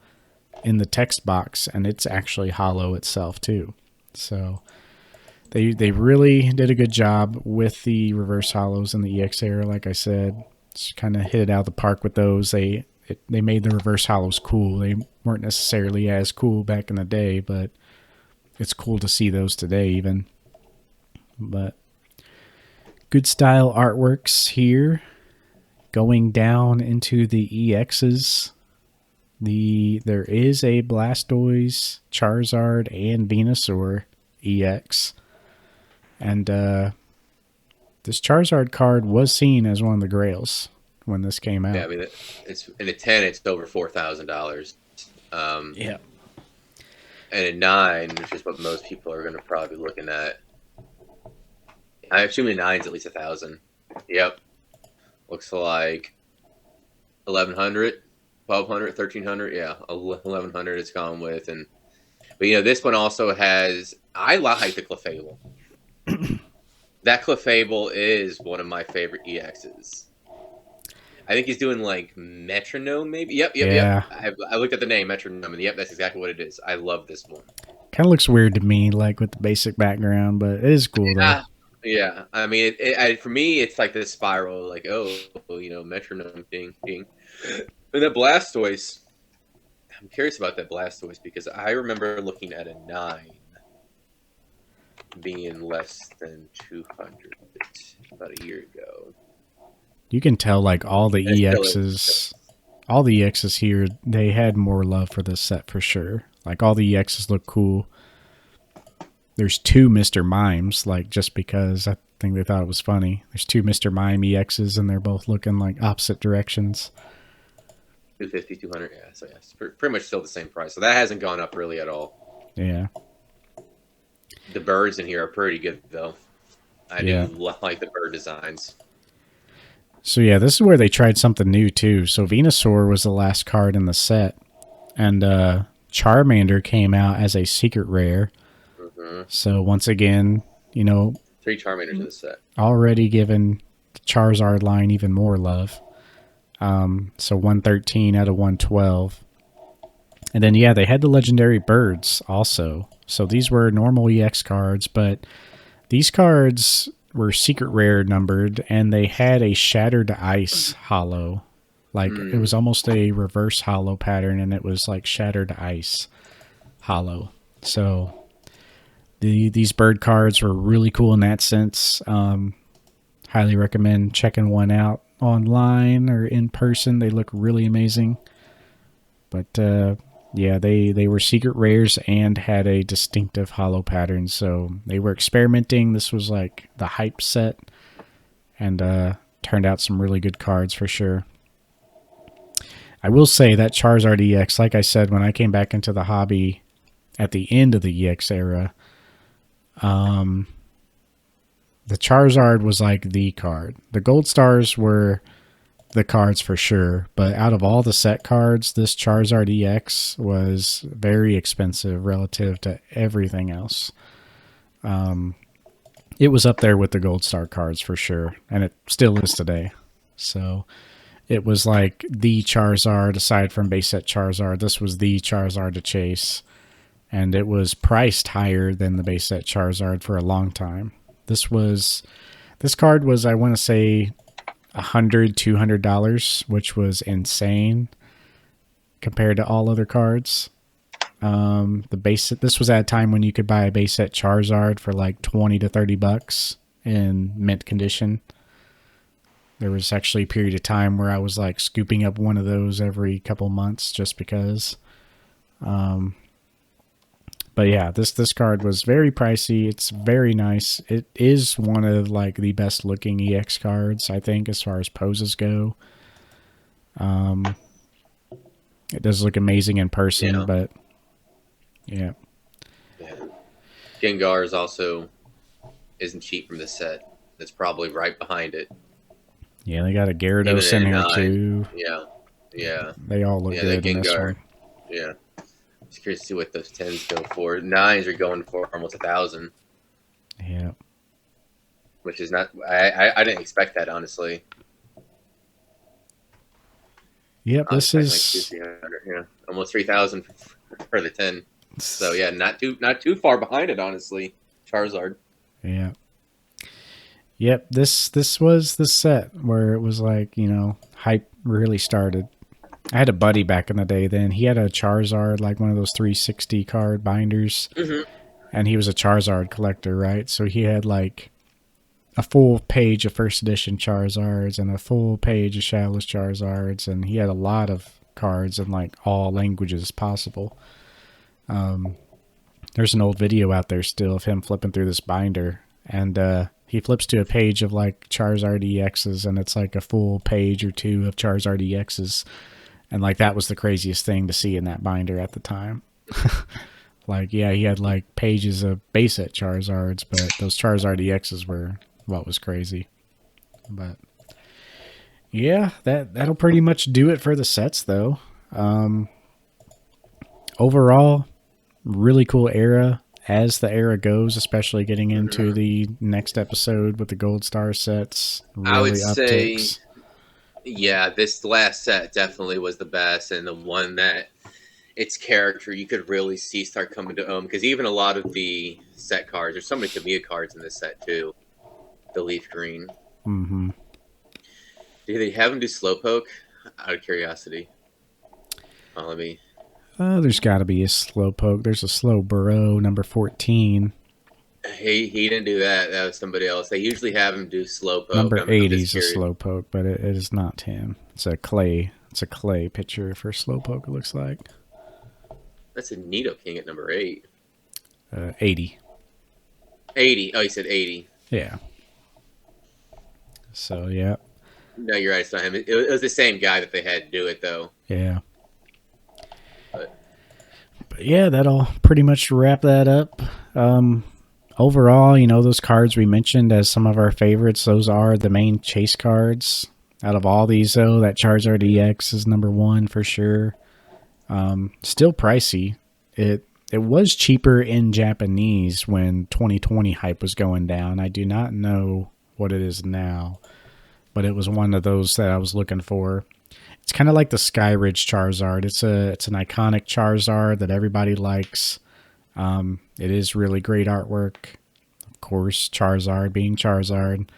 in the text box, and it's actually hollow itself too. So they really did a good job with the reverse hollows in the EX era. Like I said, just kind of hit it out of the park with those. They made the reverse hollows cool. They weren't necessarily as cool back in the day, but it's cool to see those today even. But good style artworks here. Going down into the EXs, there is a Blastoise, Charizard, and Venusaur EX. And this Charizard card was seen as one of the grails when this came out. Yeah, I mean, it's in a 10, it's over $4,000. Yeah. And a 9, which is what most people are going to probably be looking at. I assume a 9's at least 1,000. Yep. Looks like 1,100, 1,200, 1,300. Yeah, 1,100 it's gone with. But this one also has. I like the Clefable. That Clefable is one of my favorite EXs. I think he's doing like Metronome, maybe. Yep. I looked at the name Metronome, and yep, that's exactly what it is. I love this one. Kind of looks weird to me, like with the basic background, but it is cool though. Yeah, I mean, for me, it's like this spiral, like, Metronome, ding, ding. And that Blastoise, I'm curious about that Blastoise because I remember looking at a 9 being less than 200 about a year ago. You can tell, like, all the EXs here, they had more love for this set for sure. Like, all the EXs look cool. There's 2 Mr. Mimes, like, just because I think they thought it was funny. There's 2 Mr. Mime EXs, and they're both looking like opposite directions. 250, 200, yeah. So, yeah, it's pretty much still the same price. So, that hasn't gone up really at all. Yeah. The birds in here are pretty good, though. I do like the bird designs. So, yeah, this is where they tried something new, too. So, Venusaur was the last card in the set, and Charmander came out as a secret rare. So once again, 3 Charmanders in the set. Already given the Charizard line even more love. So 113 out of 112. And then, they had the legendary birds also. So these were normal EX cards, but these cards were secret rare numbered, and they had a shattered ice hollow. Like, it was almost a reverse hollow pattern, and it was like shattered ice hollow. So these bird cards were really cool in that sense. Highly recommend checking one out online or in person. They look really amazing. But they were secret rares and had a distinctive hollow pattern. So they were experimenting. This was like the hype set, and turned out some really good cards for sure. I will say that Charizard EX, like I said, when I came back into the hobby at the end of the EX era, the Charizard was like the card. The Gold Stars were the cards for sure, but out of all the set cards, this Charizard EX was very expensive relative to everything else. It was up there with the Gold Star cards for sure, and it still is today. So it was like the Charizard, aside from base set Charizard. This was the Charizard to chase. And it was priced higher than the base set Charizard for a long time. This card was, I want to say, $100, $200, which was insane compared to all other cards. This was at a time when you could buy a base set Charizard for like $20 to $30 in mint condition. There was actually a period of time where I was like scooping up one of those every couple months just because. But yeah, this card was very pricey. It's very nice. It is one of like the best looking EX cards, I think, as far as poses go. It does look amazing in person, but yeah. Gengar is also isn't cheap from this set. That's probably right behind it. Yeah, they got a Even Gyarados in in here nine. too. Yeah. Yeah. They all look Yeah, the good in this Gengar. one. Yeah. Just curious to see what those tens go for. Nines are going for almost 1,000, Yeah. which is not. I didn't expect that, honestly. Yep, I was this expecting like two, is 300. Yeah, almost 3,000 for the 10. So yeah, not too far behind it, honestly. Charizard. yeah. Yep, this was the set where it was like, hype really started. I had a buddy back in the day then. He had a Charizard, like one of those 360 card binders, Mm-hmm. and he was a Charizard collector, right? So he had like a full page of first edition Charizards and a full page of Shadowless Charizards, and he had a lot of cards in like all languages possible. There's an old video out there still of him flipping through this binder, and he flips to a page of like Charizard EXs, and it's like a full page or two of Charizard EXs, and like that was the craziest thing to see in that binder at the time. Like, yeah, he had like pages of base set Charizards, but those Charizard EXs were what was crazy. But yeah, that'll pretty much do it for the sets, though. Overall, really cool era as the era goes, especially getting into Mm-hmm. the next episode with the Gold Star sets. I would Really say, upticks. yeah, this last set definitely was the best, and the one that its character you could really see start coming to because even a lot of the set cards, there's so many Tamiya cards in this set too. The leaf green. Mm-hmm. Do they have him do Slowpoke? Out of curiosity. Let me. There's got to be a Slowpoke. There's a Slowbro, number 14. He didn't do that. That was somebody else. They usually have him do Slowpoke. Number I'm 80 just is a curious. Slowpoke, but it is not him. It's a clay. It's a clay picture for Slowpoke, it looks like. That's a Nidoking at number 8. 80. 80. Oh, he said 80. Yeah. So, yeah. No, you're right. It's not him. It was the same guy that they had to do it, though. Yeah. But But yeah, that'll pretty much wrap that up. Overall, those cards we mentioned as some of our favorites, those are the main chase cards. Out of all these, though, that Charizard EX is number one for sure. Still pricey. It was cheaper in Japanese when 2020 hype was going down. I do not know what it is now, but it was one of those that I was looking for. It's kind of like the Skyridge Charizard. It's an iconic Charizard that everybody likes. It is really great artwork. Of course, Charizard being Charizard.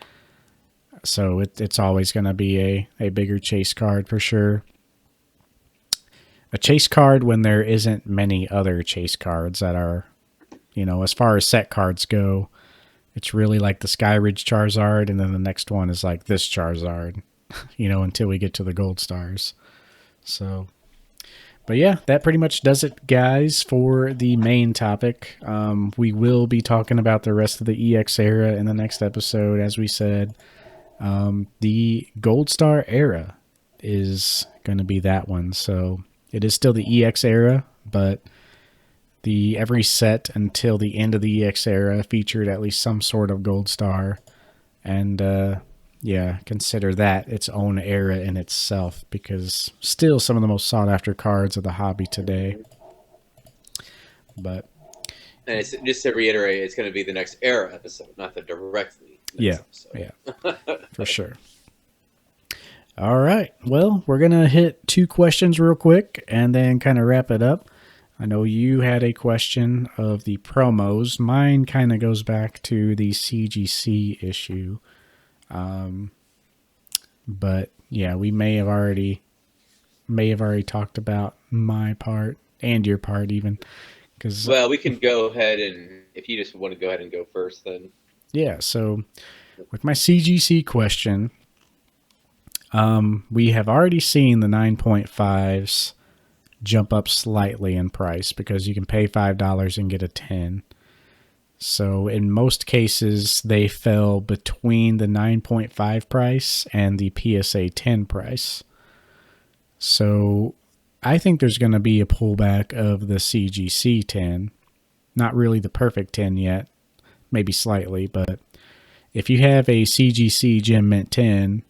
So it's always going to be a bigger chase card for sure. A chase card when there isn't many other chase cards that are, as far as set cards go, it's really like the Skyridge Charizard, and then the next one is like this Charizard, until we get to the Gold Stars. So, but yeah, that pretty much does it, guys, for the main topic. We will be talking about the rest of the EX era in the next episode, as we said. The Gold Star era is going to be that one. So it is still the EX era, but every set until the end of the EX era featured at least some sort of Gold Star. And yeah, consider that its own era in itself, because still some of the most sought after cards of the hobby today. But and it's, just to reiterate, it's going to be the next era episode, not the directly next episode. Yeah, for sure. All right. Well, we're going to hit 2 questions real quick and then kind of wrap it up. I know you had a question of the promos. Mine kind of goes back to the CGC issue. But yeah, we may have already talked about my part and your part even. Well, we can go ahead and, if you just want to go ahead and go first, then. Yeah, so with my CGC question, we have already seen the 9.5s jump up slightly in price because you can pay $5 and get a 10. So in most cases, they fell between the 9.5 price and the PSA 10 price. So I think there's going to be a pullback of the CGC 10. Not really the perfect 10 yet, maybe slightly, but if you have a CGC Gem Mint 10,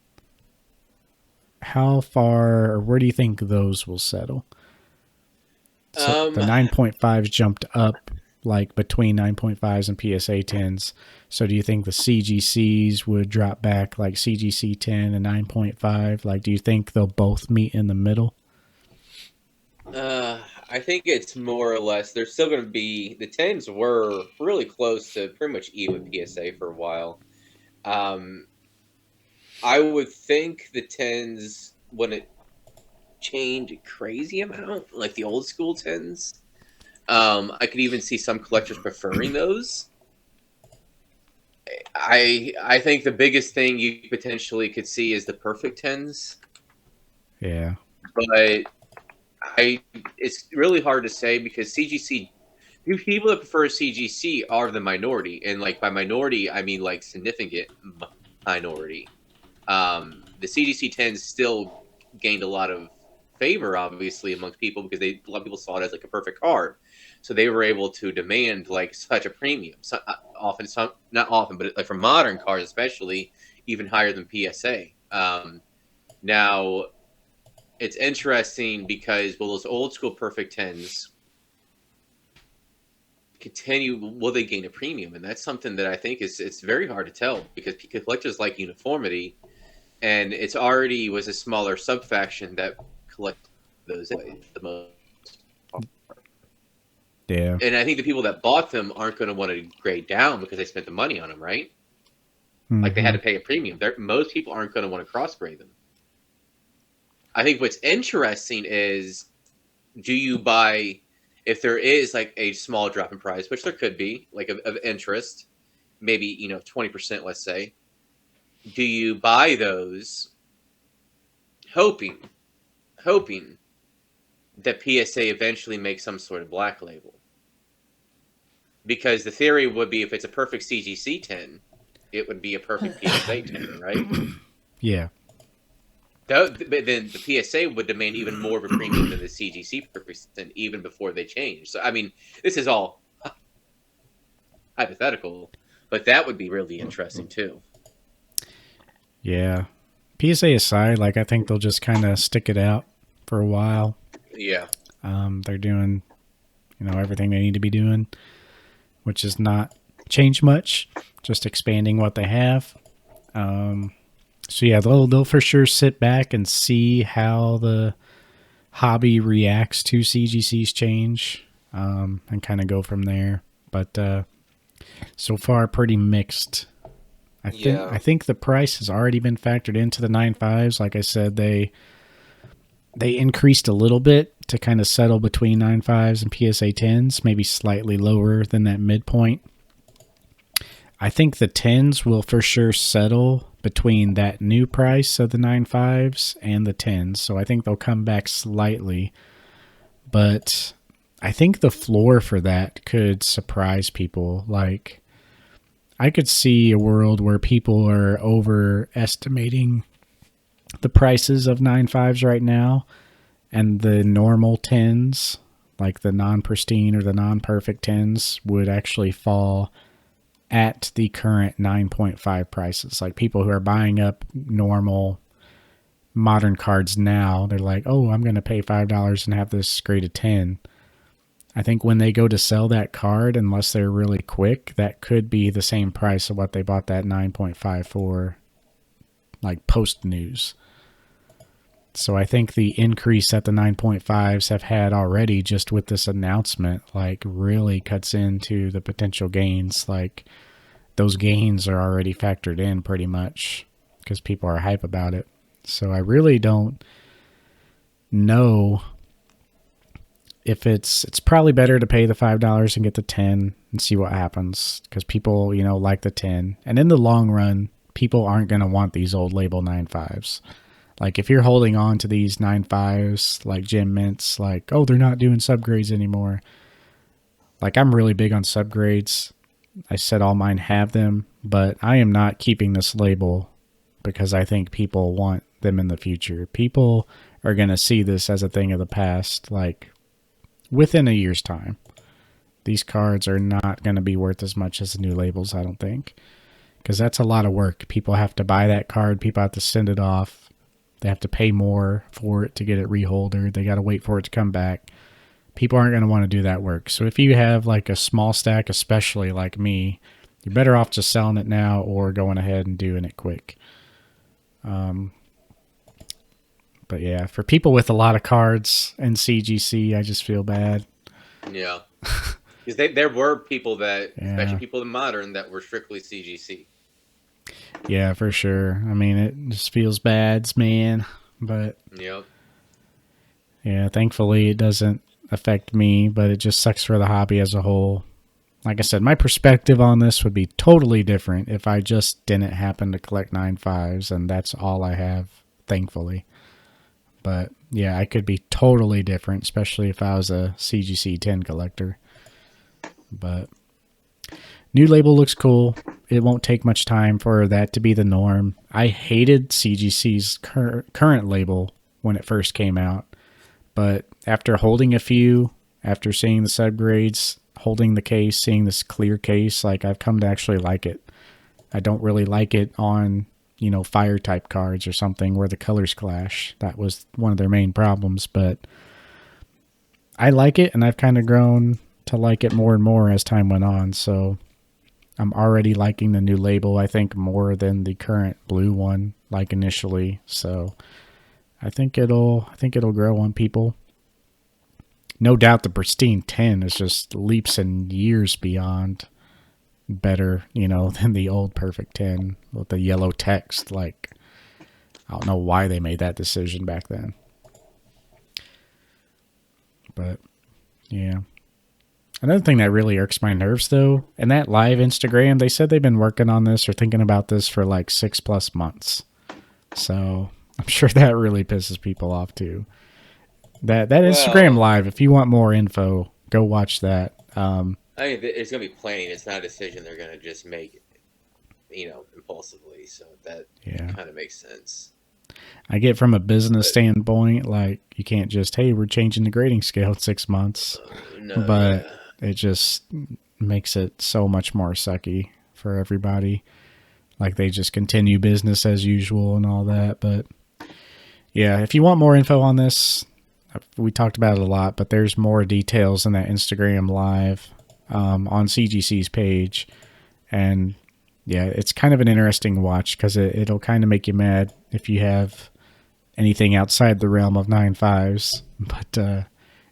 how far or where do you think those will settle? So the Um, 9.5s jumped up like between 9.5s and PSA 10s. So do you think the CGCs would drop back like CGC 10 and 9.5? Like, do you think they'll both meet in the middle? I think it's more or less. They're still going to be the tens were really close to pretty much even PSA for a while. Um, I would think the tens wouldn't change a crazy amount, like the old school tens. I could even see some collectors preferring those. I think the biggest thing you potentially could see is the perfect tens, Yeah. but I it's really hard to say because CGC people that prefer CGC are the minority, and like by minority I mean like significant minority. The CGC tens still gained a lot of favor, obviously, amongst people because a lot of people saw it as like a perfect card, so they were able to demand like such a premium. So, often, some not often, but like for modern cards, especially, even higher than PSA. Now it's interesting because will those old school perfect tens continue? Will they gain a premium? And that's something that I think is it's very hard to tell because collectors like uniformity, and it's already was a smaller subfaction that collected those the most. Yeah. And I think the people that bought them aren't going to want to grade down because they spent the money on them, right? Like they had Mm-hmm. to pay a premium. Most people aren't going to want to cross grade them. I think what's interesting is, do you buy if there is like a small drop in price, which there could be, like of interest, maybe 20%, let's say. Do you buy those hoping hoping that PSA eventually makes some sort of black label? Because the theory would be if it's a perfect CGC 10, it would be a perfect PSA 10, right? Yeah. But then the PSA would demand even more of a premium than the CGC perfect 10 even before they change. So, I mean, this is all hypothetical, but that would be really interesting too. Yeah. PSA aside, like I think they'll just kind of stick it out for a while. Yeah. They're doing, everything they need to be doing, which is not change much, just expanding what they have. So yeah, they'll for sure sit back and see how the hobby reacts to CGC's change, and kind of go from there. But so far, pretty mixed. I Yeah. think the price has already been factored into the 9.5s. Like I said, they increased a little bit to kind of settle between 9.5s and PSA 10s, maybe slightly lower than that midpoint. I think the 10s will for sure settle between that new price of the 9.5s and the 10s. So I think they'll come back slightly. But I think the floor for that could surprise people. Like, I could see a world where people are overestimating the prices of 9.5s right now, and the normal 10s, like the non-pristine or the non-perfect 10s, would actually fall at the current 9.5 prices. Like people who are buying up normal modern cards now, they're like, oh, I'm going to pay $5 and have this graded 10. I think when they go to sell that card, unless they're really quick, that could be the same price of what they bought that 9.5 for, like post news. So I think the increase that the 9.5s have had already just with this announcement, like really cuts into the potential gains. Like those gains are already factored in pretty much because people are hype about it. So I really don't know if it's probably better to pay the $5 and get the 10 and see what happens because people, like the 10. And in the long run, people aren't going to want these old label 9.5s. Like if you're holding on to these 9.5s, like Gem Mints, like, oh, they're not doing subgrades anymore. Like I'm really big on subgrades. I said all mine have them, but I am not keeping this label because I think people want them in the future. People are going to see this as a thing of the past, like within a year's time. These cards are not going to be worth as much as the new labels, I don't think. Because that's a lot of work. People have to buy that card. People have to send it off. They have to pay more for it to get it reholdered. They got to wait for it to come back. People aren't going to want to do that work. So if you have like a small stack, especially like me, you're better off just selling it now or going ahead and doing it quick. But yeah, for people with a lot of cards in CGC, I just feel bad. Yeah. Because there were people that, especially Yeah. people in Modern, that were strictly CGC. Yeah, for sure. I mean, it just feels bad, man. But Yep. yeah, thankfully it doesn't affect me, but it just sucks for the hobby as a whole. Like I said, my perspective on this would be totally different if I just didn't happen to collect 9.5s, and that's all I have, thankfully. But yeah, I could be totally different, especially if I was a CGC 10 collector. But new label looks cool. It won't take much time for that to be the norm. I hated CGC's current label when it first came out. But after holding a few, after seeing the subgrades, holding the case, seeing this clear case, like I've come to actually like it. I don't really like it on, fire type cards or something where the colors clash. That was one of their main problems, but I like it, and I've kind of grown to like it more and more as time went on. So I'm already liking the new label, I think, more than the current blue one, like initially. So I think it'll grow on people. No doubt the pristine 10 is just leaps and years beyond better, than the old perfect 10 with the yellow text. Like, I don't know why they made that decision back then. But yeah. Another thing that really irks my nerves, though, in that live Instagram, they said they've been working on this or thinking about this for like 6+ months. So I'm sure that really pisses people off too. That Instagram live, if you want more info, go watch that. I mean, it's going to be planning. It's not a decision they're going to just make, impulsively. So that kind of makes sense. I get from a business standpoint, like you can't just, hey, we're changing the grading scale in 6 months. But it just makes it so much more sucky for everybody. Like they just continue business as usual and all that. But yeah, if you want more info on this, we talked about it a lot, but there's more details in that Instagram live on CGC's page. And yeah, it's kind of an interesting watch because it'll kind of make you mad if you have anything outside the realm of 9.5s. But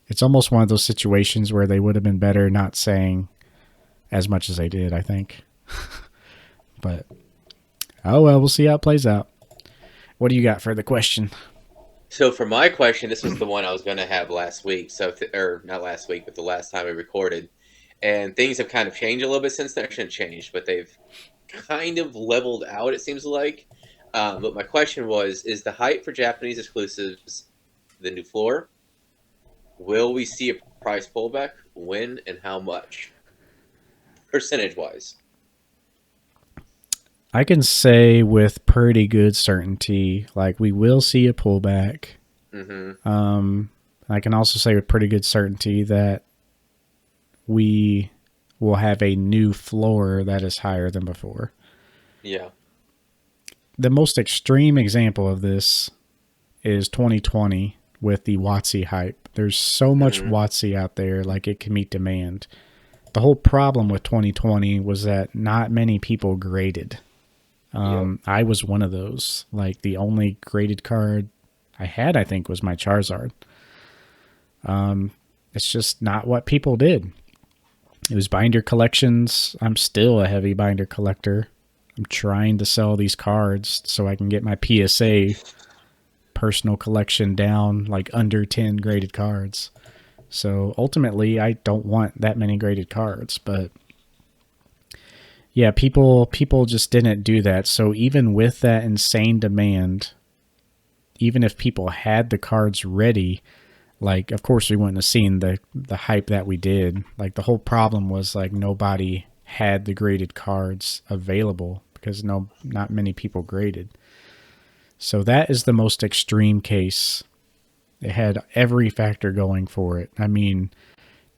it's almost one of those situations where they would have been better not saying as much as they did, I think. But, oh well, we'll see how it plays out. What do you got for the question? So for my question, this was the one I was going to have last week. Or not last week, but the last time we recorded. And things have kind of changed a little bit since then. They shouldn't change, but they've kind of leveled out, it seems like. But my question was, is the hype for Japanese exclusives the new floor? Will we see a price pullback? When and how much? Percentage-wise. I can say with pretty good certainty, like we will see a pullback. Mm-hmm. I can also say with pretty good certainty that we will have a new floor that is higher than before. Yeah. The most extreme example of this is 2020 with the WotC hype. There's so much WotC out there, like it can meet demand. The whole problem with 2020 was that not many people graded. I was one of those. Like the only graded card I had, I think, was my Charizard. It's just not what people did. It was binder collections. I'm still a heavy binder collector. I'm trying to sell these cards so I can get my PSA personal collection down like under 10 graded cards. So ultimately, I don't want that many graded cards, but yeah, people just didn't do that. So even with that insane demand, even if people had the cards ready, like of course we wouldn't have seen the hype that we did. Like the whole problem was like nobody had the graded cards available because not many people graded. So that is the most extreme case. It had every factor going for it. I mean,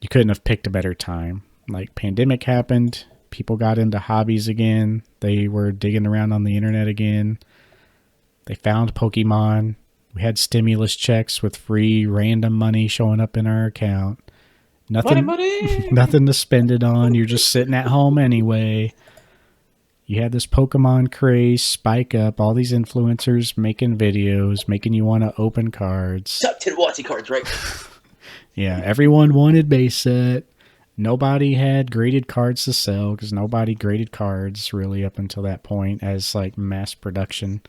you couldn't have picked a better time. Like, pandemic happened, people got into hobbies again. They were digging around on the internet again. They found Pokemon. We had stimulus checks with free random money showing up in our account. Nothing, Money. nothing to spend it on. You're just sitting at home anyway. You had this Pokemon craze spike up. All these influencers making videos, making you want to open cards. Top 10 Watsy cards, right? Yeah, everyone wanted base set. Nobody had graded cards to sell because nobody graded cards really up until that point as like mass production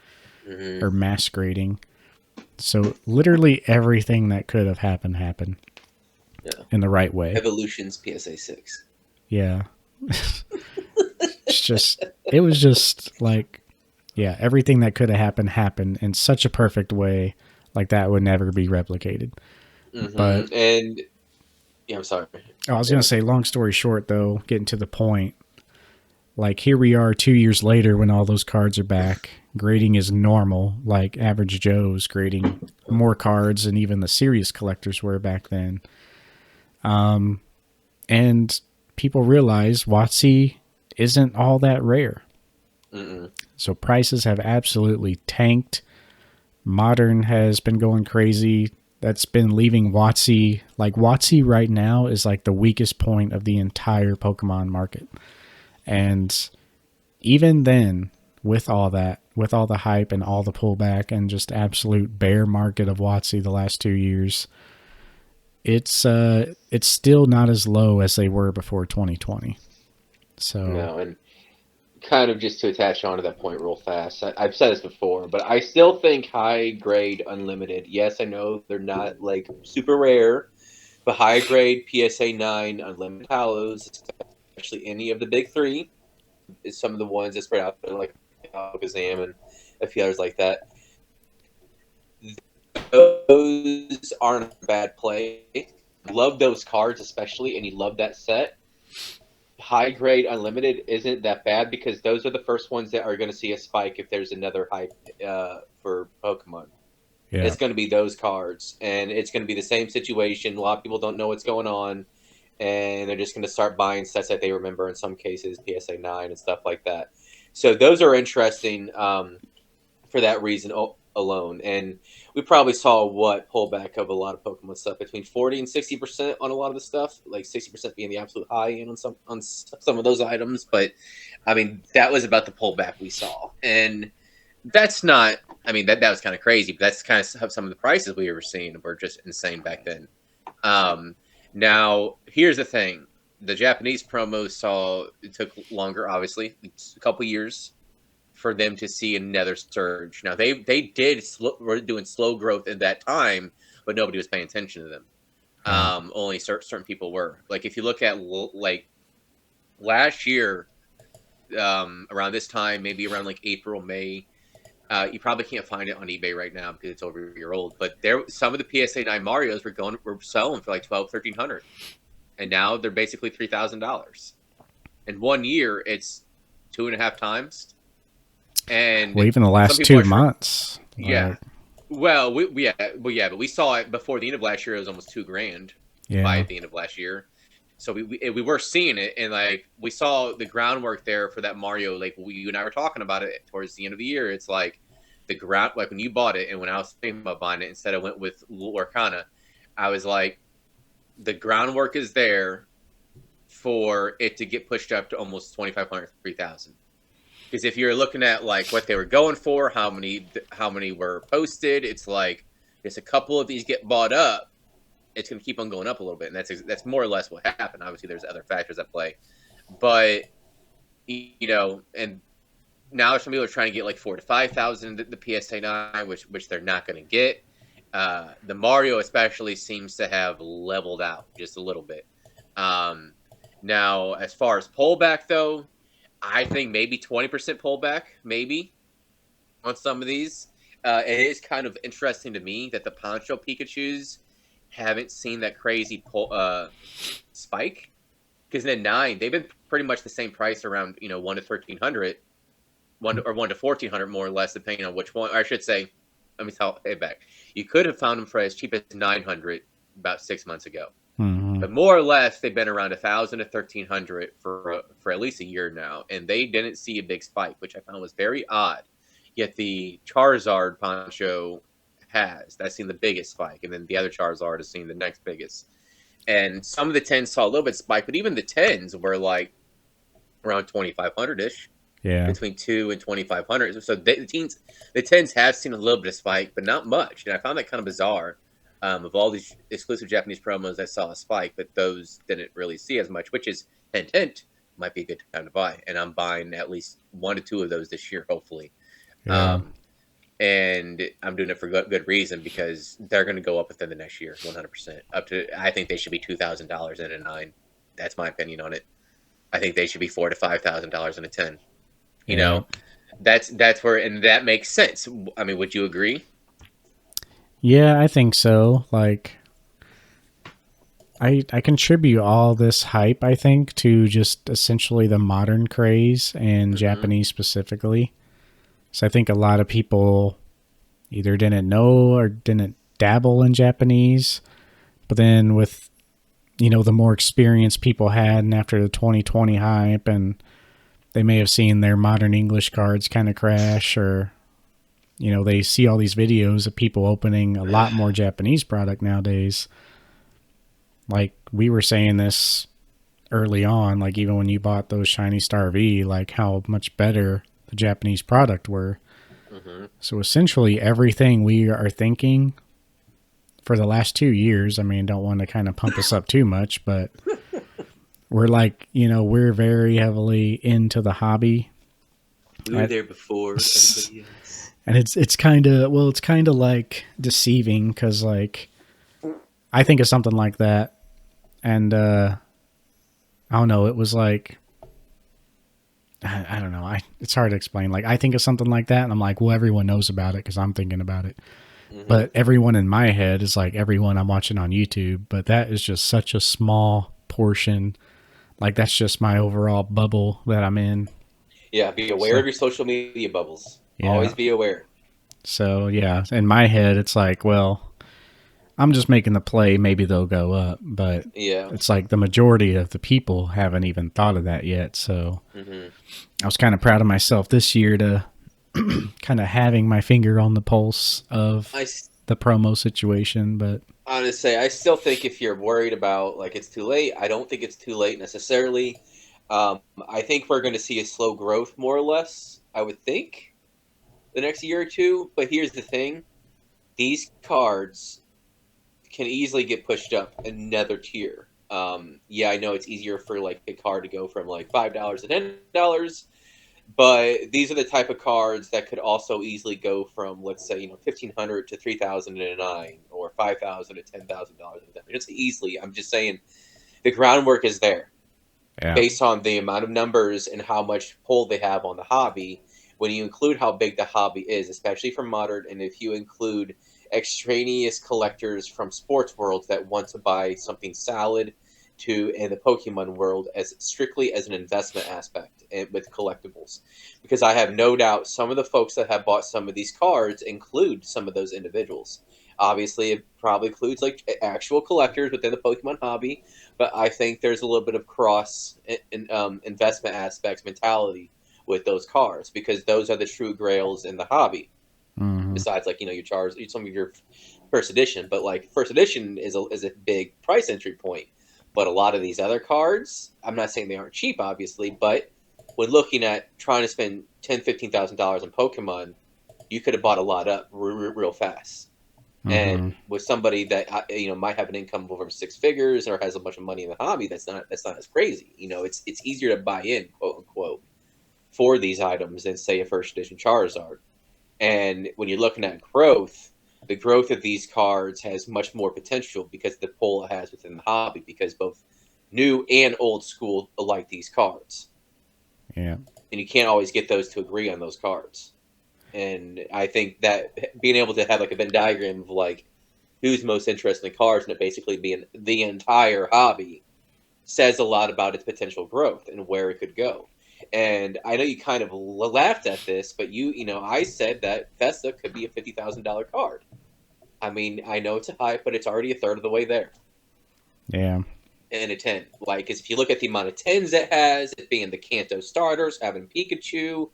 or mass grading. So literally everything that could have happened happened in the right way. Evolution's PSA 6. Yeah. It was just like, yeah, everything that could have happened in such a perfect way. Like that would never be replicated. But and yeah, I'm sorry. I was going to say, long story short, though, getting to the point, like here we are 2 years later when all those cards are back. Grading is normal, like average Joe's grading more cards than even the serious collectors were back then. And people realize WotC isn't all that rare. So prices have absolutely tanked. Modern has been going crazy. That's been leaving WotC. Like WotC right now is like the weakest point of the entire Pokemon market. And even then, with all that, with all the hype and all the pullback and just absolute bear market of WotC the last 2 years, it's still not as low as they were before 2020. So no, and kind of just to attach onto that point real fast, I've said this before, but I still think high grade unlimited. Yes, I know they're not like super rare, but high grade PSA 9 unlimited Hallows, especially any of the big three, is some of the ones that spread out there, like Alakazam and a few others like that. Those aren't a bad play. I love those cards especially, and you love that set. High grade unlimited isn't that bad because those are the first ones that are going to see a spike if there's another hype for Pokemon. Yeah. It's going to be those cards, and it's going to be the same situation. A lot of people don't know what's going on, and they're just going to start buying sets that they remember, in some cases PSA 9 and stuff like that. So those are interesting for that reason alone. And we probably saw pullback of a lot of Pokemon stuff between 40 and 60% on a lot of the stuff, like 60% being the absolute high end on some of those items. But I mean, that was about the pullback we saw, and that's not. I mean, that was kind of crazy, but that's kind of some of the prices we were seeing were just insane back then. Now here's the thing: the Japanese promos it took longer, obviously, a couple years for them to see another surge. Now they were doing slow growth at that time, but nobody was paying attention to them. Only certain people were. Like if you look at like last year, around this time, maybe around like April, May, you probably can't find it on eBay right now because it's over a year old. But some of the PSA 9 Marios were selling for like $1,200-$1,300, and now they're basically $3,000. In 1 year, it's 2.5 times. And well, even the last 2 months. Yeah. Well, but we saw it before the end of last year. It was almost $2,000 by the end of last year. So we were seeing it, and like we saw the groundwork there for that Mario. Like you and I were talking about it towards the end of the year. It's like the ground, like when you bought it, and when I was thinking about buying it, instead I went with Lorcana, I was like, the groundwork is there for it to get pushed up to almost 2,500, 3,000. Because if you're looking at like what they were going for, how many were posted, it's like just a couple of these get bought up, it's going to keep on going up a little bit, and that's more or less what happened. Obviously, there's other factors at play, but and now some people are trying to get like 4,000 to 5,000 the PSA 9, which they're not going to get. The Mario especially seems to have leveled out just a little bit. Now, as far as pullback though, I think maybe 20% pullback, maybe, on some of these. It is kind of interesting to me that the Poncho Pikachus haven't seen that crazy spike. Because in 9, they've been pretty much the same price around, 1 to 1,300, or 1 to 1,400 more or less, depending on which one. Or I should say, let me tell it back. You could have found them for as cheap as 900 about 6 months ago. but more or less they've been around 1,000 to 1,300 for at least a year now, and they didn't see a big spike, which I found was very odd. Yet the Charizard poncho has that's seen the biggest spike, and then the other Charizard has seen the next biggest. And some of the tens saw a little bit spike, but even the tens were like around 2,500 ish, Yeah. between 2 and 2,500. So the tens have seen a little bit of spike, but not much. And I found that kind of bizarre. Of all these exclusive Japanese promos, I saw a spike, but those didn't really see as much. Which is hint hint might be a good time to buy, and I'm buying at least 1 to 2 of those this year, hopefully. Yeah. Um, and I'm doing it for good reason because they're going to go up within the next year, 100%. Up to I think they should be $2,000 in a 9. That's my opinion on it. I think they should be $4,000 to $5,000 in a 10. You Yeah. know, that's where, and that makes sense. I mean, would you agree? Yeah, I think so. Like I contribute all this hype, I think, to just essentially the modern craze and Mm-hmm. Japanese specifically. So I think a lot of people either didn't know or didn't dabble in Japanese, but then with the more experienced people had, and after the 2020 hype, and they may have seen their modern English cards kind of crash, or they see all these videos of people opening a lot more Japanese product nowadays. Like we were saying this early on, like even when you bought those Shiny Star V, like how much better the Japanese product were. Mm-hmm. So essentially everything we are thinking for the last 2 years, I mean, don't want to kind of pump us up too much, but we're like, we're very heavily into the hobby. We were there before everybody else. And it's kind of, well, it's kind of like deceiving because like I think of something like that, and I don't know, it was like I don't know. It's hard to explain. Like I think of something like that, and I'm like, well, everyone knows about it because I'm thinking about it. Mm-hmm. But everyone in my head is like everyone I'm watching on YouTube. But that is just such a small portion. Like that's just my overall bubble that I'm in. Yeah, be aware So of your social media bubbles. yeah. Always be aware. So yeah, in my head, it's like, well, I'm just making the play. Maybe they'll go up, but Yeah. it's like the majority of the people haven't even thought of that yet. So Mm-hmm. I was kind of proud of myself this year to kind of having my finger on the pulse of I the promo situation. But honestly, I still think if you're worried about like it's too late, I don't think it's too late necessarily. I think we're going to see a slow growth, more or less. I would think the next year or two. But here's the thing: these cards can easily get pushed up another tier. Yeah, I know it's easier for like a card to go from like $5 to $10, but these are the type of cards that could also easily go from, let's say, 1,500 to 3,000 in a 9, or 5,000 to $10,000 in a 10. Just easily. I'm just saying the groundwork is there yeah, based on the amount of numbers and how much pull they have on the hobby. When you include how big the hobby is, especially for modern, and if you include extraneous collectors from sports worlds that want to buy something solid to in the Pokemon world as strictly as an investment aspect and with collectibles. Because I have no doubt some of the folks that have bought some of these cards include some of those individuals. Obviously, it probably includes like actual collectors within the Pokemon hobby, but I think there's a little bit of cross investment aspects mentality with those cards because those are the true grails in the hobby. mm-hmm. Besides, like your Chars, some of your first edition, but like first edition is a big price entry point. But a lot of these other cards, I'm not saying they aren't cheap, obviously, but when looking at trying to spend $10,000-$15,000 on Pokemon, you could have bought a lot up real fast. Mm-hmm. And with somebody that might have an income of over 6 figures or has a bunch of money in the hobby, that's not as crazy. It's easier to buy in, quote unquote, for these items than say a first edition Charizard. And when you're looking at growth, the growth of these cards has much more potential because of the pull it has within the hobby. Because both new and old school like these cards, Yeah, and you can't always get those to agree on those cards. And I think that being able to have like a Venn diagram of like who's most interested in cards and it basically being the entire hobby says a lot about its potential growth and where it could go. And I know you kind of laughed at this, but I said that Festa could be a $50,000 card. I mean, I know it's a hype, but it's already a third of the way there. yeah. in a 10. Like, cause if you look at the amount of 10s it has, it being the Kanto starters, having Pikachu,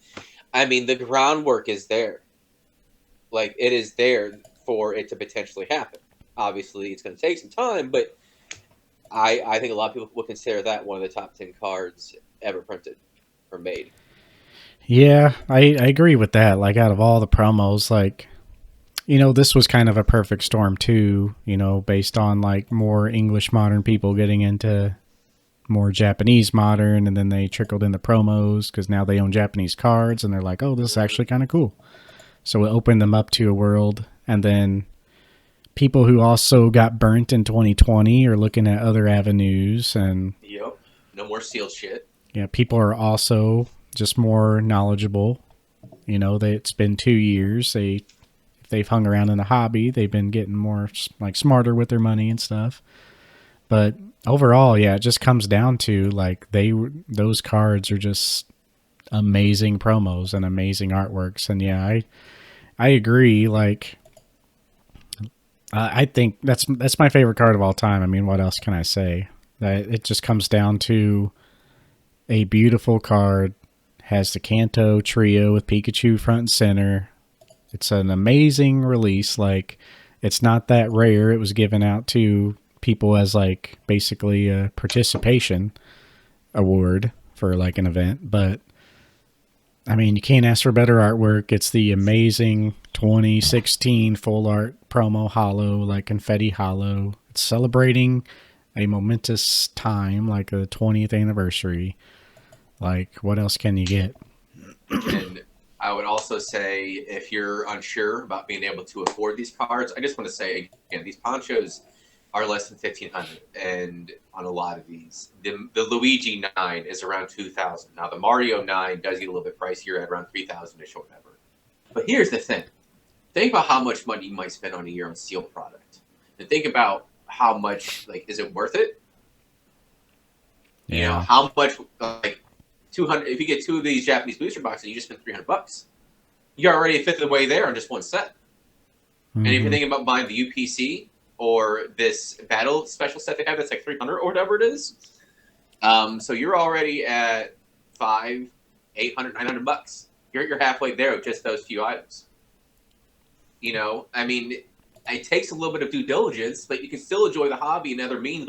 I mean, the groundwork is there. Like, it is there for it to potentially happen. Obviously, it's going to take some time, but I think a lot of people would consider that one of the top 10 cards ever printed or made. Yeah, I agree with that. Like, out of all the promos, like, this was kind of a perfect storm too, based on like more English modern people getting into more Japanese modern, and then they trickled in the promos because now they own Japanese cards and they're like, oh, this is actually kind of cool. So it opened them up to a world, and then people who also got burnt in 2020 are looking at other avenues, and Yep. No more sealed shit. yeah, people are also just more knowledgeable. It's been 2 years. If they've hung around in the hobby, they've been getting more like smarter with their money and stuff. But overall, yeah, it just comes down to like those cards are just amazing promos and amazing artworks. And yeah, I agree. Like, I think that's my favorite card of all time. I mean, what else can I say? That it just comes down to a beautiful card, has the Kanto trio with Pikachu front and center. It's an amazing release. Like, it's not that rare. It was given out to people as like basically a participation award for like an event. But I mean, you can't ask for better artwork. It's the amazing 2016 full art promo holo, like confetti holo. It's celebrating a momentous time, like the 20th anniversary. Like, what else can you get? And I would also say, if you're unsure about being able to afford these cards, I just want to say again, these ponchos are less than 1,500, and on a lot of these, the Luigi 9 is around 2,000. Now the Mario 9 does get a little bit pricier at around 3,000 to short ever. But here's the thing: think about how much money you might spend on a year on sealed product, and think about how much, like, is it worth it? Yeah. How much, like, 200. If you get two of these Japanese booster boxes, you just spend $300. You're already a fifth of the way there on just one set. Mm-hmm. And if you're thinking about buying the UPC or this battle special set they have that's like 300 or whatever it is, so you're already at 500, 800, 900 bucks. You're halfway there with just those few items. I mean, it takes a little bit of due diligence, but you can still enjoy the hobby in other means,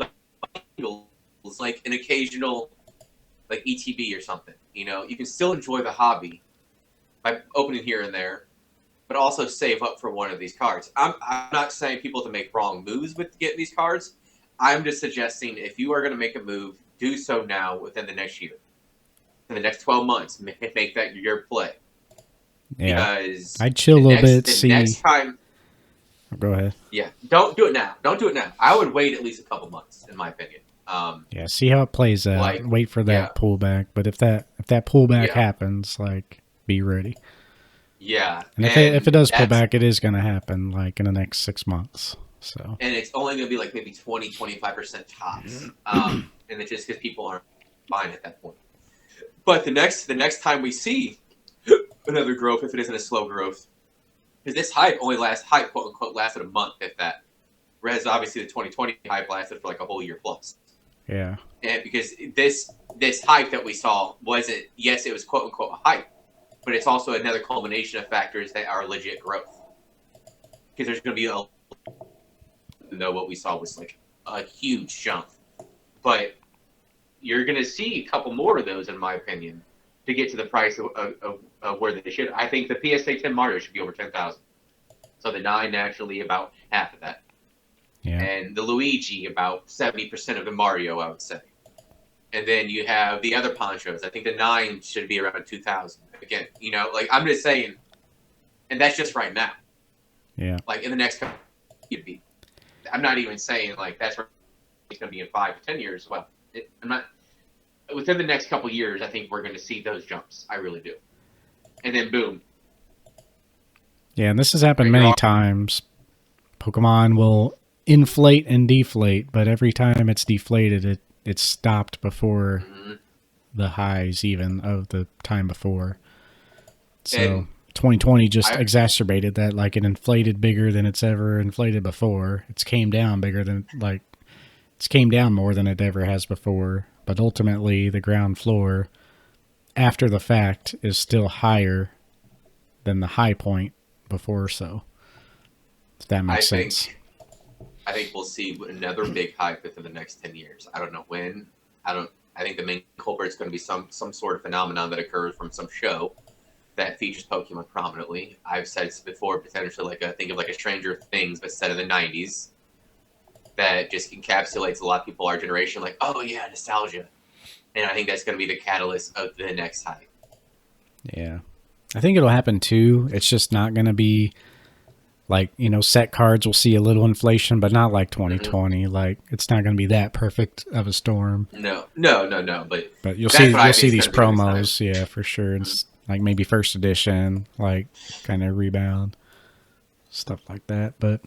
like an occasional, like ETB or something. You can still enjoy the hobby by opening here and there, but also save up for one of these cards. I'm not saying people to make wrong moves with getting these cards. I'm just suggesting, if you are going to make a move, do so now within the next year. In the next 12 months, make that your play. Yeah. Because I'd chill a little bit. The next time. Go ahead. Yeah. Don't do it now. Don't do it now. I would wait at least a couple months, in my opinion. Yeah, see how it plays out. Like, wait for that pullback. But if that pullback happens, like, be ready. Yeah. And if it does pull back, it is going to happen like in the next 6 months. So. And it's only going to be like maybe 20, 25% tops. And it's just because people aren't buying at that point. But the next time we see another growth, if it isn't a slow growth, because this hype only quote unquote, lasted a month, if that. Whereas obviously the 2020 hype lasted for like a whole year plus. Yeah. And because this hype that we saw wasn't, yes, it was quote unquote a hype, but it's also another culmination of factors that are legit growth. Because there's going to be what we saw was like a huge jump. But you're going to see a couple more of those, in my opinion, to get to the price of where they should. I think the PSA 10 Mario should be over 10,000. So the 9 naturally about half of that. Yeah. And the Luigi about 70% of the Mario, I would say. And then you have the other ponchos. I think the 9 should be around 2,000. Again, like, I'm just saying, and that's just right now. Yeah. Like, in the next couple, you'd be. I'm not even saying like that's where it's going to be in 5 to 10 years. Well, I'm not. Within the next couple years, I think we're going to see those jumps. I really do. And then boom. Yeah, and this has happened many times. Pokemon will inflate and deflate, but every time it's deflated, it's stopped before the highs even of the time before. So and 2020 just exacerbated that. Like, it inflated bigger than it's ever inflated before. It's came down bigger than, like, it's came down more than it ever has before. But ultimately, the ground floor after the fact is still higher than the high point before. So if that I makes sense. think I think we'll see another big hype within the next 10 years. I don't know when. I don't. I think the main culprit is going to be some sort of phenomenon that occurs from some show that features Pokemon prominently. I've said this before, potentially think of like a Stranger Things, but set in the '90s, that just encapsulates a lot of people our generation. Like, oh yeah, nostalgia, and I think that's going to be the catalyst of the next hype. Yeah. I think it'll happen too. It's just not going to be like, set cards will see a little inflation, but not like 2020. Like it's not going to be that perfect of a storm. No. But you'll That's see what I you'll think see is these going to be the next hype. promos, yeah, for sure. It's like maybe first edition, like kind of rebound, stuff like that. But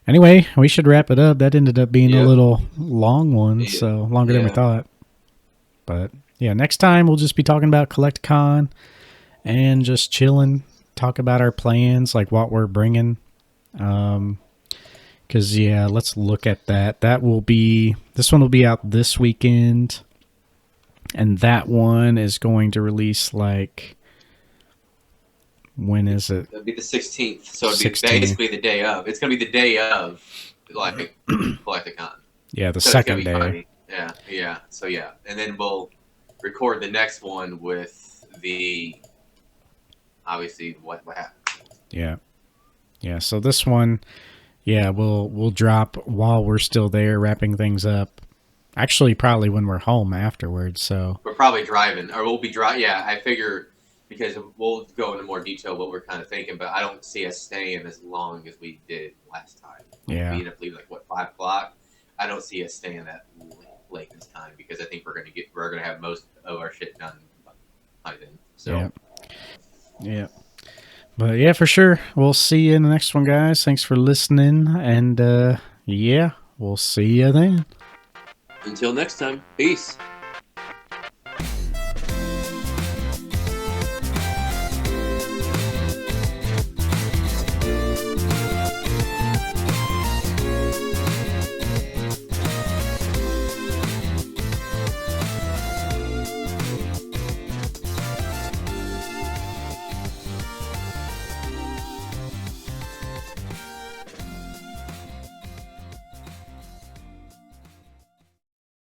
anyway, we should wrap it up. That ended up being a Yep. little long one, Yeah. so longer than we Yeah. thought. But yeah, next time we'll just be talking about CollectCon and just chilling, talk about our plans, like what we're bringing. Because yeah, let's look at that. This one will be out this weekend, and that one is going to release like, when is it? It'd be the 16th, so it'd be 16th. basically the day of. It's going to be the day of, like, Collecticon. Yeah, the So it's going second to be day. funny. Yeah. So yeah, and then we'll record the next one with the obviously what happened. Yeah. So this one, yeah, we'll drop while we're still there, wrapping things up. Actually, probably when we're home afterwards. So We're probably driving, or we'll be driving. Yeah, I figure because we'll go into more detail what we're kind of thinking, but I don't see us staying as long as we did last time. yeah, We ended up leaving like 5 o'clock. I don't see us staying that late this time because I think we're gonna have most of our shit done by then. So yeah. But yeah, for sure. We'll see you in the next one, guys. Thanks for listening, and yeah, we'll see you then. until next time, peace.